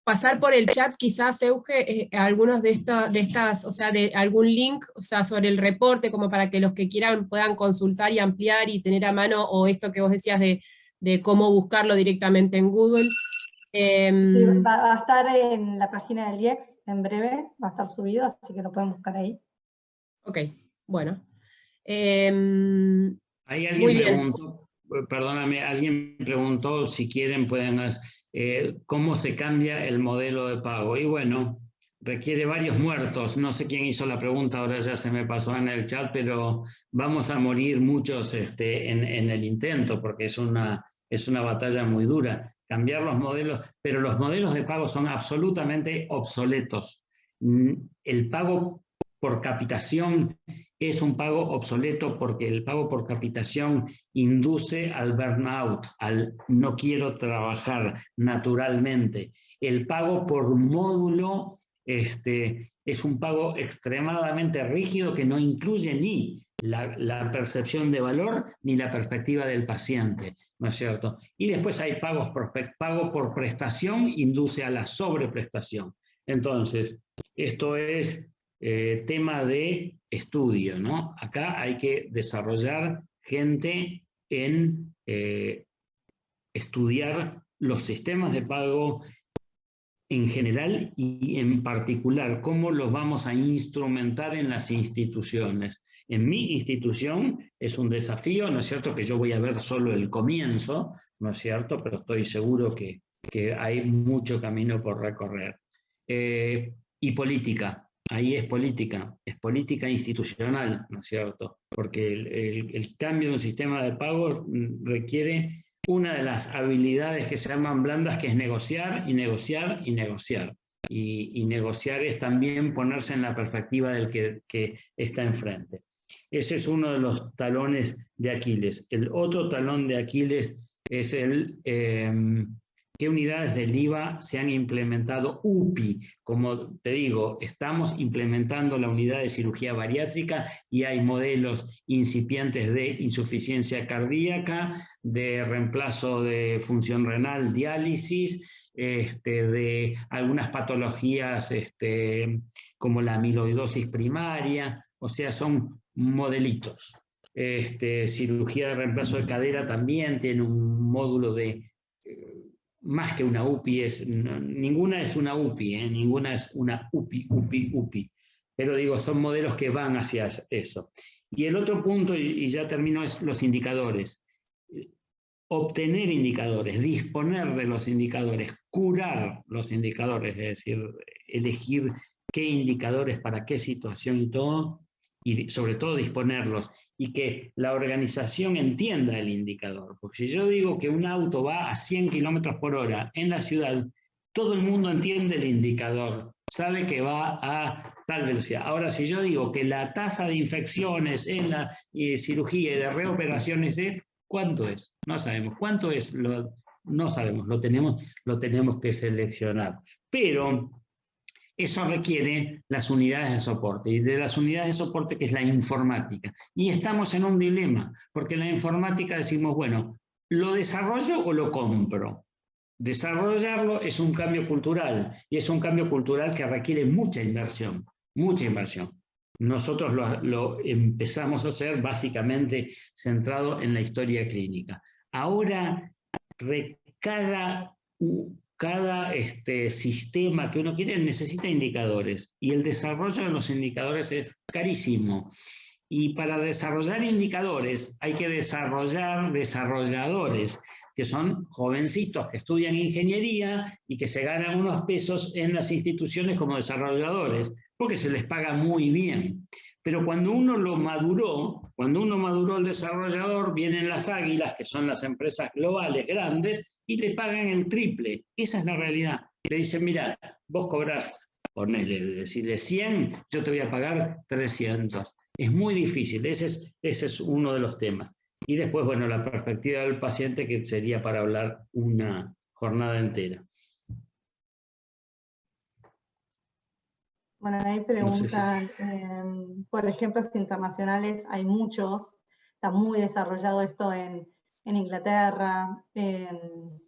Speaker 1: pasar por el chat, quizás, Euge, algunos de estas, o sea, de algún link, o sea, sobre el reporte, como para que los que quieran puedan consultar y ampliar y tener a mano, o esto que vos decías de cómo buscarlo directamente en Google.
Speaker 2: Sí, va a estar en la página del IEX en breve, va a estar subido, así que lo pueden buscar ahí.
Speaker 1: Ok, bueno.
Speaker 3: Ahí
Speaker 1: Muy
Speaker 3: alguien
Speaker 1: bien.
Speaker 3: preguntó, perdóname, alguien preguntó si quieren pueden cómo se cambia el modelo de pago. Y bueno, requiere varios muertos. No sé quién hizo la pregunta, ahora ya se me pasó en el chat, pero vamos a morir muchos en el intento, porque es una batalla muy dura. Cambiar los modelos, pero los modelos de pago son absolutamente obsoletos. El pago por capitación es un pago obsoleto porque el pago por capitación induce al burnout, al no quiero trabajar naturalmente. El pago por módulo es un pago extremadamente rígido que no incluye ni la percepción de valor ni la perspectiva del paciente, ¿no es cierto? Y después hay pago por prestación, induce a la sobreprestación. Entonces, esto es tema de estudio, ¿no? Acá hay que desarrollar gente en estudiar los sistemas de pago en general y en particular cómo los vamos a instrumentar en las instituciones. En mi institución es un desafío, ¿no es cierto?, que yo voy a ver solo el comienzo, ¿no es cierto?, pero estoy seguro que hay mucho camino por recorrer. Y política. Ahí es política institucional, ¿no es cierto? Porque el cambio de un sistema de pagos requiere una de las habilidades que se llaman blandas, que es negociar y negociar y negociar. Y negociar es también ponerse en la perspectiva del que está enfrente. Ese es uno de los talones de Aquiles. El otro talón de Aquiles es ¿qué unidades del IVA se han implementado? UPI, como te digo, estamos implementando la unidad de cirugía bariátrica y hay modelos incipientes de insuficiencia cardíaca, de reemplazo de función renal, diálisis, de algunas patologías como la amiloidosis primaria, o sea, son modelitos. Cirugía de reemplazo de cadera también tiene un módulo de más que una UPI, ninguna es una UPI, ninguna es una UPI. Pero digo, son modelos que van hacia eso. Y el otro punto, y ya termino, es los indicadores. Obtener indicadores, disponer de los indicadores, curar los indicadores, es decir, elegir qué indicadores para qué situación y todo, y sobre todo disponerlos, y que la organización entienda el indicador. Porque si yo digo que un auto va a 100 kilómetros por hora en la ciudad, todo el mundo entiende el indicador, sabe que va a tal velocidad. Ahora, si yo digo que la tasa de infecciones en la cirugía y de reoperaciones es, ¿cuánto es? No sabemos. ¿Cuánto es? No sabemos, lo tenemos que seleccionar. Pero eso requiere las unidades de soporte, y de las unidades de soporte, que es la informática. Y estamos en un dilema, porque la informática decimos, bueno, ¿lo desarrollo o lo compro? Desarrollarlo es un cambio cultural, y es un cambio cultural que requiere mucha inversión, mucha inversión. Nosotros lo empezamos a hacer básicamente centrado en la historia clínica. Ahora, cada sistema que uno quiere necesita indicadores, y el desarrollo de los indicadores es carísimo. Y para desarrollar indicadores hay que desarrollar desarrolladores, que son jovencitos que estudian ingeniería y que se ganan unos pesos en las instituciones como desarrolladores, porque se les paga muy bien. Pero cuando uno maduró el desarrollador, vienen las águilas, que son las empresas globales grandes, y le pagan el triple. Esa es la realidad. Le dicen, mira, vos cobrás, ponele, decirle 100, yo te voy a pagar 300. Es muy difícil, ese es uno de los temas. Y después, bueno, la perspectiva del paciente, que sería para hablar una jornada entera.
Speaker 2: Bueno, ahí preguntan, por ejemplos internacionales, hay muchos, está muy desarrollado esto en Inglaterra, en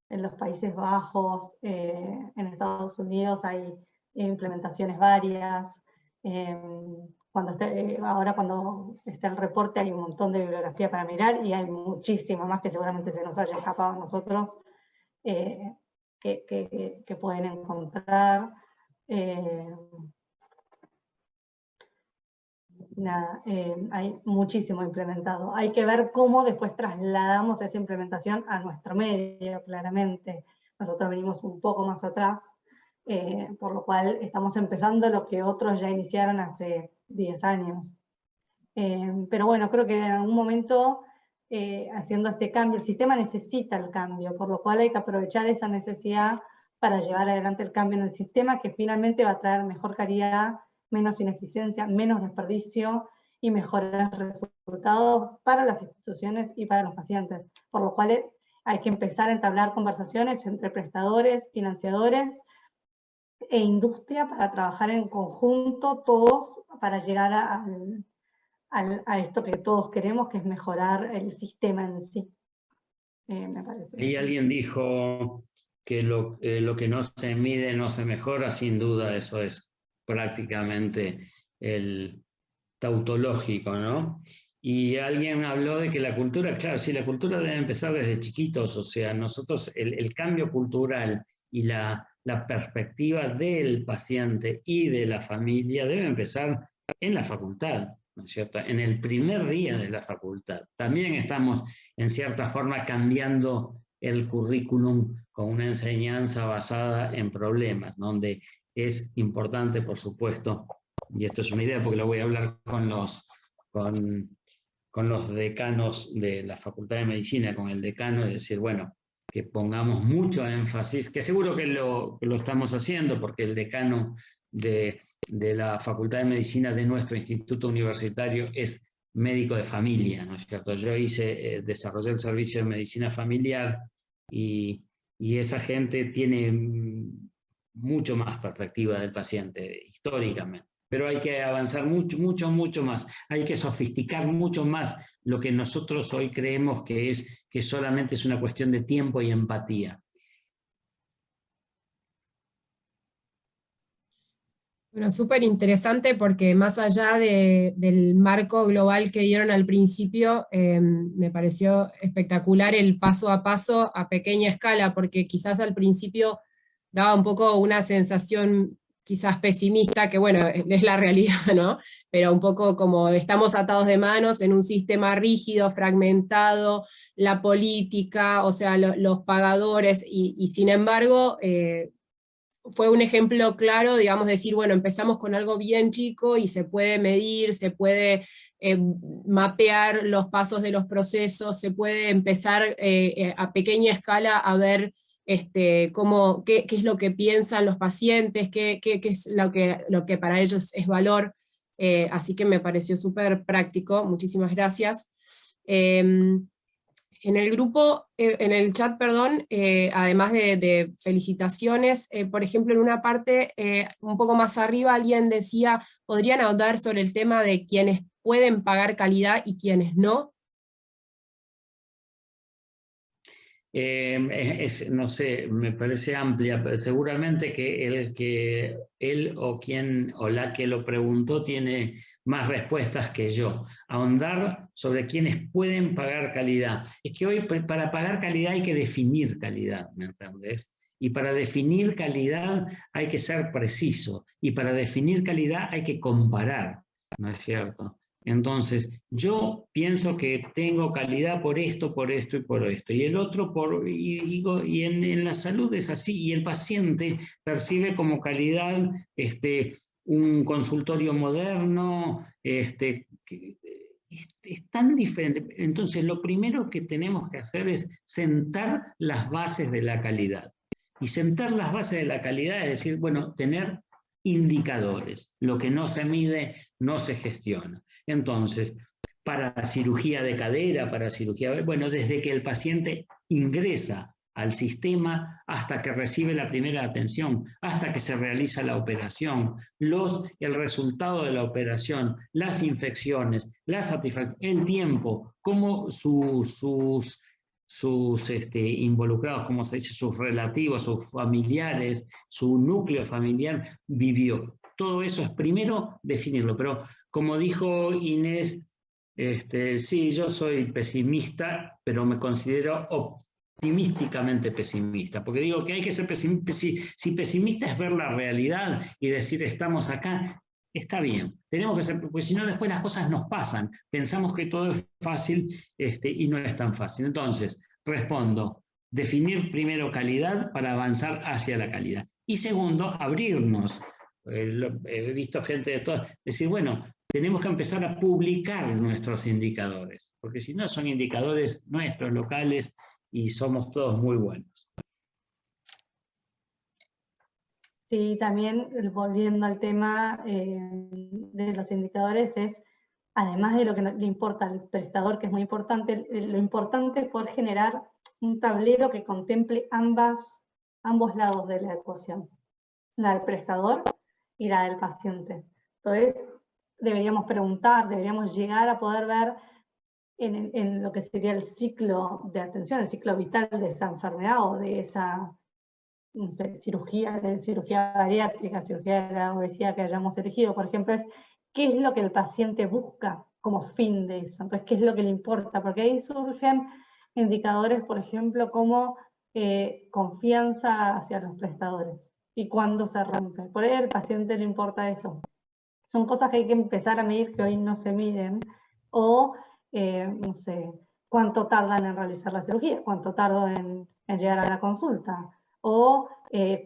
Speaker 2: los Países Bajos, en Estados Unidos hay implementaciones varias. Ahora cuando está el reporte hay un montón de bibliografía para mirar y hay muchísimo más que seguramente se nos haya escapado a nosotros que pueden encontrar. Hay muchísimo implementado. Hay que ver cómo después trasladamos esa implementación a nuestro medio, claramente. Nosotros venimos un poco más atrás, por lo cual estamos empezando lo que otros ya iniciaron hace 10 años. Pero bueno, creo que en algún momento, haciendo este cambio, el sistema necesita el cambio, por lo cual hay que aprovechar esa necesidad para llevar adelante el cambio en el sistema, que finalmente va a traer mejor calidad, menos ineficiencia, menos desperdicio y mejores resultados para las instituciones y para los pacientes. Por lo cual hay que empezar a entablar conversaciones entre prestadores, financiadores e industria para trabajar en conjunto todos para llegar a esto que todos queremos, que es mejorar el sistema en sí. Me parece.
Speaker 3: Y alguien dijo que lo que no se mide no se mejora. Sin duda eso es prácticamente el tautológico, ¿no? Y alguien habló de que la cultura, claro, sí, la cultura debe empezar desde chiquitos, o sea, nosotros, el cambio cultural y la perspectiva del paciente y de la familia debe empezar en la facultad, ¿no es cierto? En el primer día de la facultad. También estamos, en cierta forma, cambiando el currículum con una enseñanza basada en problemas, donde es importante, por supuesto, y esto es una idea porque lo voy a hablar con los decanos de la Facultad de Medicina, con el decano, es decir, bueno, que pongamos mucho énfasis, que seguro que lo estamos haciendo, porque el decano de la Facultad de Medicina de nuestro instituto universitario es médico de familia, ¿no es cierto? Yo desarrollé el servicio de medicina familiar y esa gente tiene mucho más perspectiva del paciente históricamente. Pero hay que avanzar mucho, mucho, mucho más. Hay que sofisticar mucho más lo que nosotros hoy creemos que solamente es una cuestión de tiempo y empatía.
Speaker 1: Bueno, súper interesante porque más allá del marco global que dieron al principio, me pareció espectacular el paso a paso a pequeña escala, porque quizás al principio daba un poco una sensación quizás pesimista, que bueno, es la realidad, ¿no? Pero un poco como estamos atados de manos en un sistema rígido, fragmentado, la política, o sea, los pagadores, y sin embargo, fue un ejemplo claro, digamos, decir, bueno, empezamos con algo bien chico y se puede medir, se puede mapear los pasos de los procesos, se puede empezar a pequeña escala a ver qué es lo que piensan los pacientes, qué es lo que para ellos es valor. Así que me pareció súper práctico, muchísimas gracias. En el grupo, en el chat, perdón, además de felicitaciones, por ejemplo, en una parte un poco más arriba alguien decía, ¿podrían ahondar sobre el tema de quienes pueden pagar calidad y quienes no?
Speaker 3: No sé, me parece amplia, pero seguramente que él o quien o la que lo preguntó tiene más respuestas que yo. Ahondar sobre quienes pueden pagar calidad. Es que hoy para pagar calidad hay que definir calidad, ¿me entendés? Y para definir calidad hay que ser preciso. Y para definir calidad hay que comparar, ¿no es cierto? Entonces, yo pienso que tengo calidad por esto y por esto. Y el otro, y en la salud es así, y el paciente percibe como calidad un consultorio moderno, es tan diferente. Entonces, lo primero que tenemos que hacer es sentar las bases de la calidad. Y sentar las bases de la calidad es decir, bueno, tener indicadores. Lo que no se mide, no se gestiona. Entonces, para cirugía de cadera, para cirugía, bueno, desde que el paciente ingresa al sistema hasta que recibe la primera atención, hasta que se realiza la operación, el resultado de la operación, las infecciones, la satisfacción, el tiempo, cómo sus involucrados, como se dice, sus relativos, sus familiares, su núcleo familiar vivió. Todo eso es primero definirlo, pero como dijo Inés, sí, yo soy pesimista, pero me considero optimísticamente pesimista, porque digo que hay que ser pesimista. Si pesimista es ver la realidad y decir estamos acá, está bien, tenemos que ser, porque si no después las cosas nos pasan, pensamos que todo es fácil y no es tan fácil. Entonces, respondo, definir primero calidad para avanzar hacia la calidad. Y segundo, abrirnos. He visto gente de todas, decir, bueno, tenemos que empezar a publicar nuestros indicadores, porque si no son indicadores nuestros, locales, y somos todos muy buenos.
Speaker 2: Sí, también volviendo al tema de los indicadores es, además de lo que le importa al prestador, que es muy importante, lo importante es poder generar un tablero que contemple ambos lados de la ecuación, la del prestador y la del paciente. Entonces, deberíamos preguntar, deberíamos llegar a poder ver en lo que sería el ciclo de atención, el ciclo vital de esa enfermedad o de esa, no sé, cirugía bariátrica, cirugía de la obesidad que hayamos elegido, por ejemplo, es qué es lo que el paciente busca como fin de eso. Entonces, qué es lo que le importa, porque ahí surgen indicadores, por ejemplo, como confianza hacia los prestadores y cuándo se rompe. Por ahí al paciente le importa eso. Son cosas que hay que empezar a medir que hoy no se miden, o no sé, cuánto tardan en realizar la cirugía, cuánto tardo en llegar a la consulta, o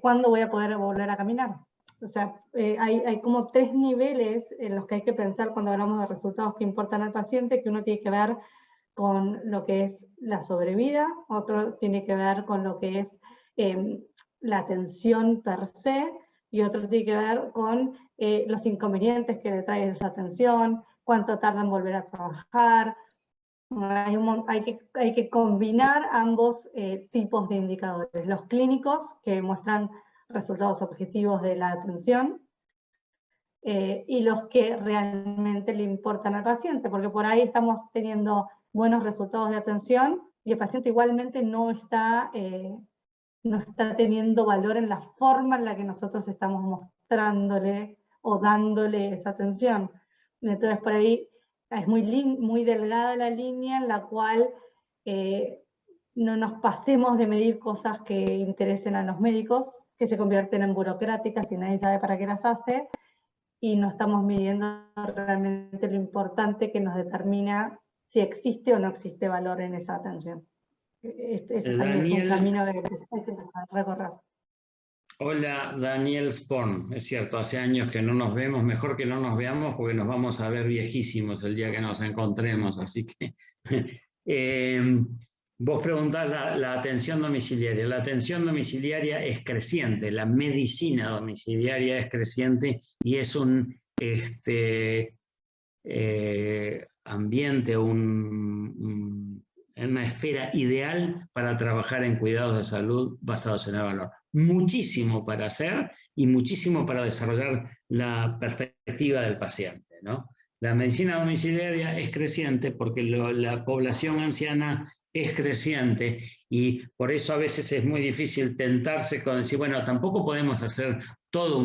Speaker 2: cuándo voy a poder volver a caminar. O sea, hay como 3 niveles en los que hay que pensar cuando hablamos de resultados que importan al paciente, que uno tiene que ver con lo que es la sobrevida, otro tiene que ver con lo que es la atención per se, y otro tiene que ver con los inconvenientes que le trae esa atención, cuánto tarda en volver a trabajar. Hay que combinar ambos tipos de indicadores, los clínicos, que muestran resultados objetivos de la atención, y los que realmente le importan al paciente, porque por ahí estamos teniendo buenos resultados de atención y el paciente igualmente no está teniendo valor en la forma en la que nosotros estamos mostrándole o dándole esa atención. Entonces por ahí es muy delgada la línea en la cual no nos pasemos de medir cosas que interesen a los médicos, que se convierten en burocráticas y nadie sabe para qué las hace, y no estamos midiendo realmente lo importante que nos determina si existe o no existe valor en esa atención. Ese también es un camino que hay que empezar a recorrer.
Speaker 3: Hola, Daniel Sporn. Es cierto, hace años que no nos vemos, mejor que no nos veamos porque nos vamos a ver viejísimos el día que nos encontremos, así que vos preguntás la atención domiciliaria. La atención domiciliaria es creciente, la medicina domiciliaria es creciente y es un ambiente, una esfera ideal para trabajar en cuidados de salud basados en el valor. Muchísimo para hacer y muchísimo para desarrollar la perspectiva del paciente, ¿no? La medicina domiciliaria es creciente porque la población anciana es creciente y por eso a veces es muy difícil tentarse con decir, bueno, tampoco podemos hacer todo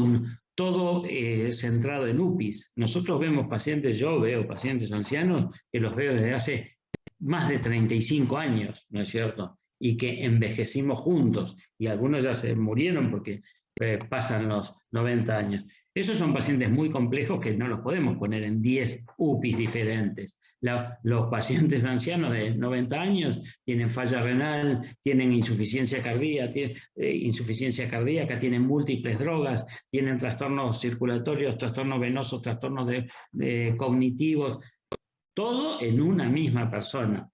Speaker 3: centrado en UPIs. Nosotros vemos pacientes, yo veo pacientes ancianos que los veo desde hace más de 35 años, ¿no es cierto? Y que envejecimos juntos, y algunos ya se murieron porque pasan los 90 años. Esos son pacientes muy complejos que no los podemos poner en 10 UPIs diferentes. Los pacientes ancianos de 90 años tienen falla renal, tienen insuficiencia cardíaca, tienen múltiples drogas, tienen trastornos circulatorios, trastornos venosos, trastornos cognitivos, todo en una misma persona.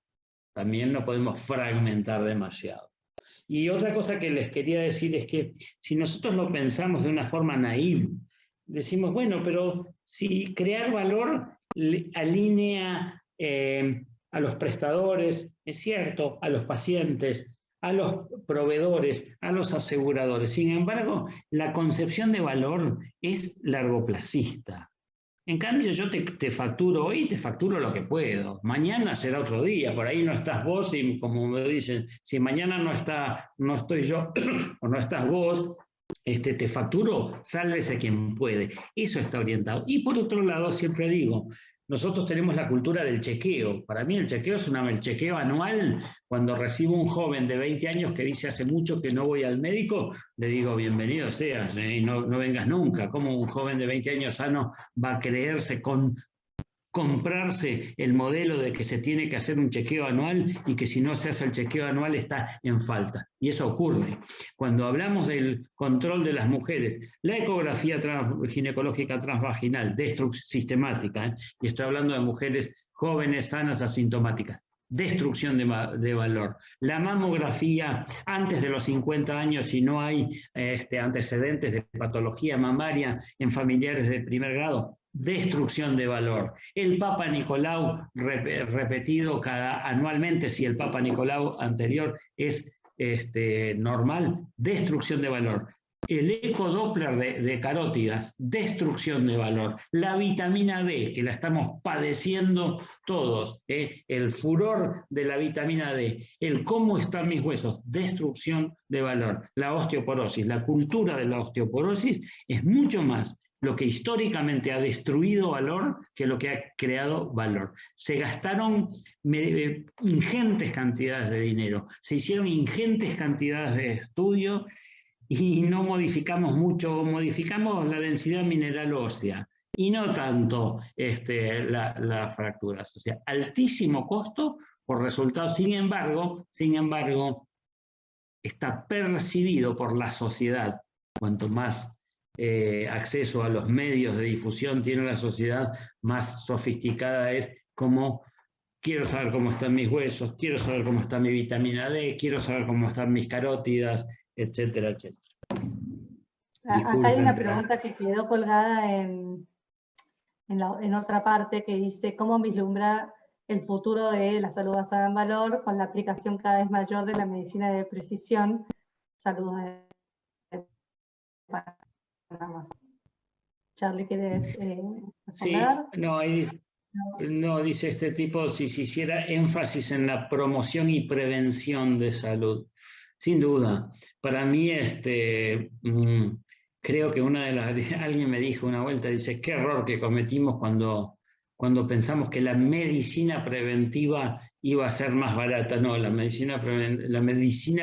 Speaker 3: También no podemos fragmentar demasiado. Y otra cosa que les quería decir es que si nosotros lo pensamos de una forma naive, decimos, bueno, pero si crear valor alinea a los prestadores, es cierto, a los pacientes, a los proveedores, a los aseguradores. Sin embargo, la concepción de valor es largoplacista. En cambio, yo te facturo hoy, te facturo lo que puedo. Mañana será otro día, por ahí no estás vos y como me dicen, si mañana no estoy yo o no estás vos, te facturo, sálvese quien puede. Eso está orientado. Y por otro lado, siempre digo, nosotros tenemos la cultura del chequeo. Para mí el chequeo es el chequeo anual. Cuando recibo un joven de 20 años que dice hace mucho que no voy al médico, le digo bienvenido seas, y no vengas nunca. ¿Cómo un joven de 20 años sano va a creerse comprarse el modelo de que se tiene que hacer un chequeo anual y que si no se hace el chequeo anual está en falta? Y eso ocurre. Cuando hablamos del control de las mujeres, la ecografía ginecológica transvaginal, sistemática, y estoy hablando de mujeres jóvenes, sanas, asintomáticas, destrucción de valor. La mamografía antes de los 50 años, si no hay antecedentes de patología mamaria en familiares de primer grado, destrucción de valor. El Papa Nicolau repetido anualmente, si el Papa Nicolau anterior es normal, destrucción de valor. El ecodoppler de carótidas, destrucción de valor. La vitamina D, que la estamos padeciendo todos, el furor de la vitamina D, el cómo están mis huesos, destrucción de valor. La osteoporosis, la cultura de la osteoporosis es mucho más lo que históricamente ha destruido valor que lo que ha creado valor. Se gastaron ingentes cantidades de dinero, se hicieron ingentes cantidades de estudio y no modificamos mucho, modificamos la densidad mineral ósea y no tanto las fracturas. O sea, altísimo costo por resultados. Sin embargo, está percibido por la sociedad, cuanto más acceso a los medios de difusión tiene la sociedad, más sofisticada es, como quiero saber cómo están mis huesos, quiero saber cómo está mi vitamina D, quiero saber cómo están mis carótidas, etcétera, etcétera.
Speaker 2: Acá hay una pregunta que quedó colgada en otra parte que dice, ¿cómo vislumbra el futuro de la salud basada en valor con la aplicación cada vez mayor de la medicina de precisión? Saludos. Charlie, ¿quieres hablar?
Speaker 3: Sí, no, dice este tipo, si se hiciera énfasis en la promoción y prevención de salud. Sin duda, para mí creo que alguien me dijo una vuelta, dice, qué error que cometimos cuando pensamos que la medicina preventiva iba a ser más barata. No, la medicina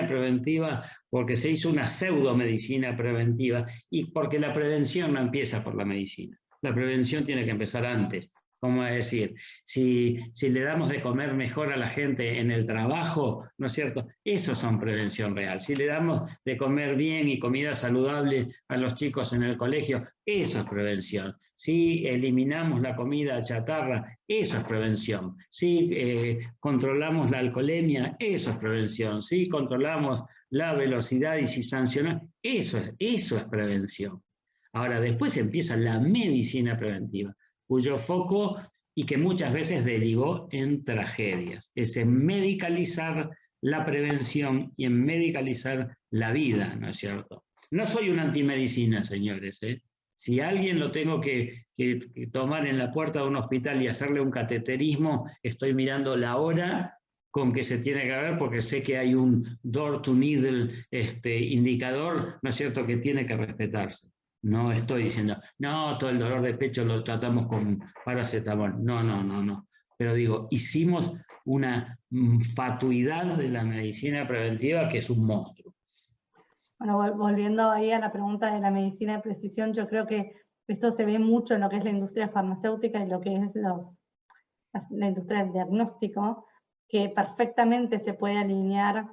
Speaker 3: preventiva, porque se hizo una pseudomedicina preventiva y porque la prevención no empieza por la medicina. La prevención tiene que empezar antes. ¿Cómo decir? Si le damos de comer mejor a la gente en el trabajo, ¿no es cierto? Eso son prevención real. Si le damos de comer bien y comida saludable a los chicos en el colegio, eso es prevención. Si eliminamos la comida chatarra, eso es prevención. Si controlamos la alcoholemia, eso es prevención. Si controlamos la velocidad y si sancionamos, eso es prevención. Ahora, después empieza la medicina preventiva, cuyo foco, y que muchas veces derivó en tragedias, es en medicalizar la prevención y en medicalizar la vida, ¿no es cierto? No soy una antimedicina, señores, ¿eh? Si a alguien lo tengo que tomar en la puerta de un hospital y hacerle un cateterismo, estoy mirando la hora con que se tiene que ver, porque sé que hay un door to needle indicador, ¿no es cierto?, que tiene que respetarse. No estoy diciendo, no, todo el dolor de pecho lo tratamos con paracetamol. No. Pero digo, hicimos una fatuidad de la medicina preventiva que es un monstruo.
Speaker 2: Bueno, volviendo ahí a la pregunta de la medicina de precisión, yo creo que esto se ve mucho en lo que es la industria farmacéutica y lo que es la industria del diagnóstico, que perfectamente se puede alinear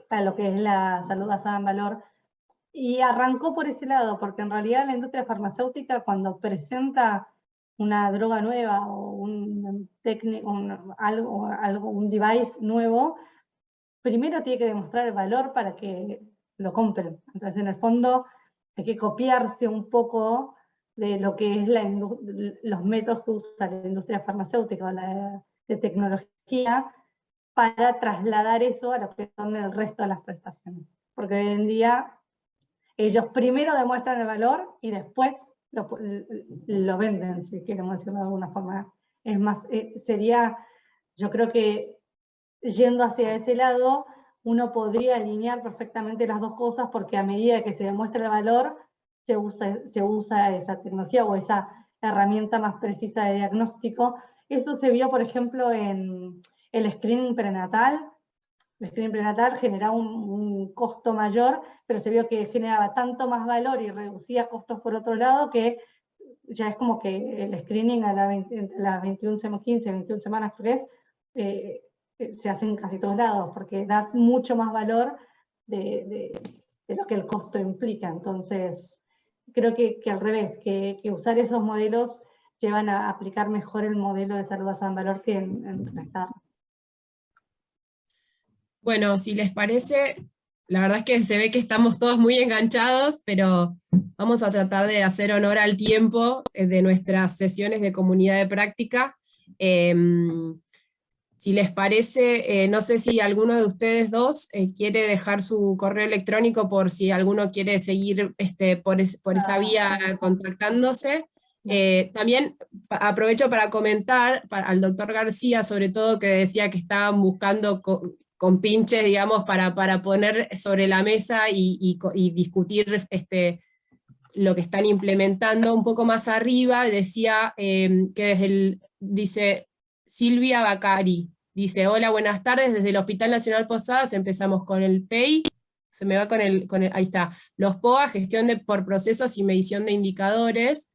Speaker 2: a lo que es la salud basada en valor. Y arrancó por ese lado, porque en realidad la industria farmacéutica, cuando presenta una droga nueva o un device nuevo, primero tiene que demostrar el valor para que lo compren. Entonces, en el fondo, hay que copiarse un poco de lo que es los métodos que usa la industria farmacéutica, de tecnología para trasladar eso a lo que son el resto de las prestaciones. Porque hoy en día ellos primero demuestran el valor y después lo venden, si queremos decirlo de alguna forma. Es más, sería, yo creo que yendo hacia ese lado, uno podría alinear perfectamente las dos cosas, porque a medida que se demuestra el valor, se usa esa tecnología o esa herramienta más precisa de diagnóstico. Eso se vio, por ejemplo, en el screening prenatal. El screening prenatal generaba un costo mayor, pero se vio que generaba tanto más valor y reducía costos por otro lado, que ya es como que el screening a entre las 15, 21 semanas, se hace en casi todos lados, porque da mucho más valor de lo que el costo implica. Entonces, creo que al revés, que usar esos modelos llevan a aplicar mejor el modelo de salud basada en valor que en prestar.
Speaker 1: Bueno, si les parece, la verdad es que se ve que estamos todos muy enganchados, pero vamos a tratar de hacer honor al tiempo de nuestras sesiones de comunidad de práctica. Si les parece, no sé si alguno de ustedes dos quiere dejar su correo electrónico por si alguno quiere seguir por esa vía contactándose. También aprovecho para comentar al doctor García, sobre todo, que decía que estaban buscando con pinches, digamos, para poner sobre la mesa y discutir lo que están implementando. Un poco más arriba decía que dice Silvia Bacari, dice: hola, buenas tardes, desde el Hospital Nacional Posadas empezamos con el PEI, se me va con el ahí está, los POA, gestión por procesos y medición de indicadores.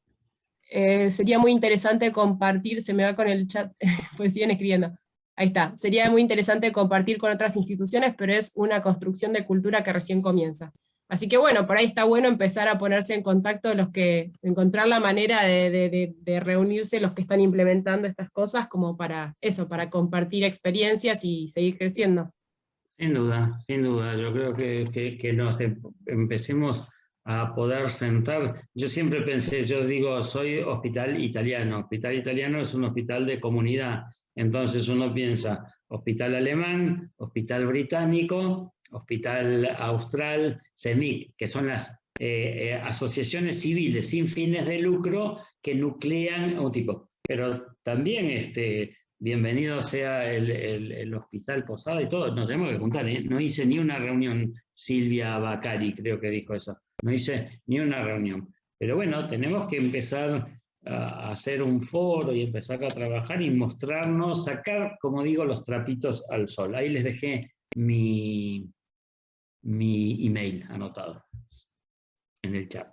Speaker 1: Sería muy interesante compartir, se me va con el chat, pues siguen escribiendo. Ahí está, sería muy interesante compartir con otras instituciones, pero es una construcción de cultura que recién comienza. Así que bueno, por ahí está bueno empezar a ponerse en contacto encontrar la manera de reunirse los que están implementando estas cosas, como para eso, para compartir experiencias y seguir creciendo.
Speaker 3: Sin duda, yo creo que nos empecemos a poder sentar. Yo siempre pensé, yo digo, soy hospital italiano. Hospital italiano es un hospital de comunidad. Entonces uno piensa hospital alemán, hospital británico, hospital austral, CEMIC, que son las asociaciones civiles sin fines de lucro que nuclean a un tipo. Pero también bienvenido sea el Hospital Posada y todo, nos tenemos que juntar, ¿eh? No hice ni una reunión, Silvia Bacari creo que dijo eso, no hice ni una reunión. Pero bueno, tenemos que empezar a hacer un foro y empezar a trabajar y mostrarnos, sacar, como digo, los trapitos al sol. Ahí les dejé mi email anotado en el chat.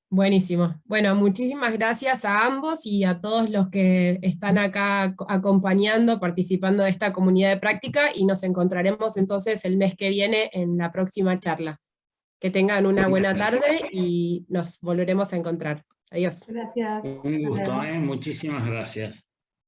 Speaker 1: Buenísimo. Bueno, muchísimas gracias a ambos y a todos los que están acá acompañando, participando de esta comunidad de práctica, y nos encontraremos entonces el mes que viene en la próxima charla. Que tengan una buena tarde y nos volveremos a encontrar. Adiós.
Speaker 2: Gracias.
Speaker 3: Un gusto, muchísimas gracias.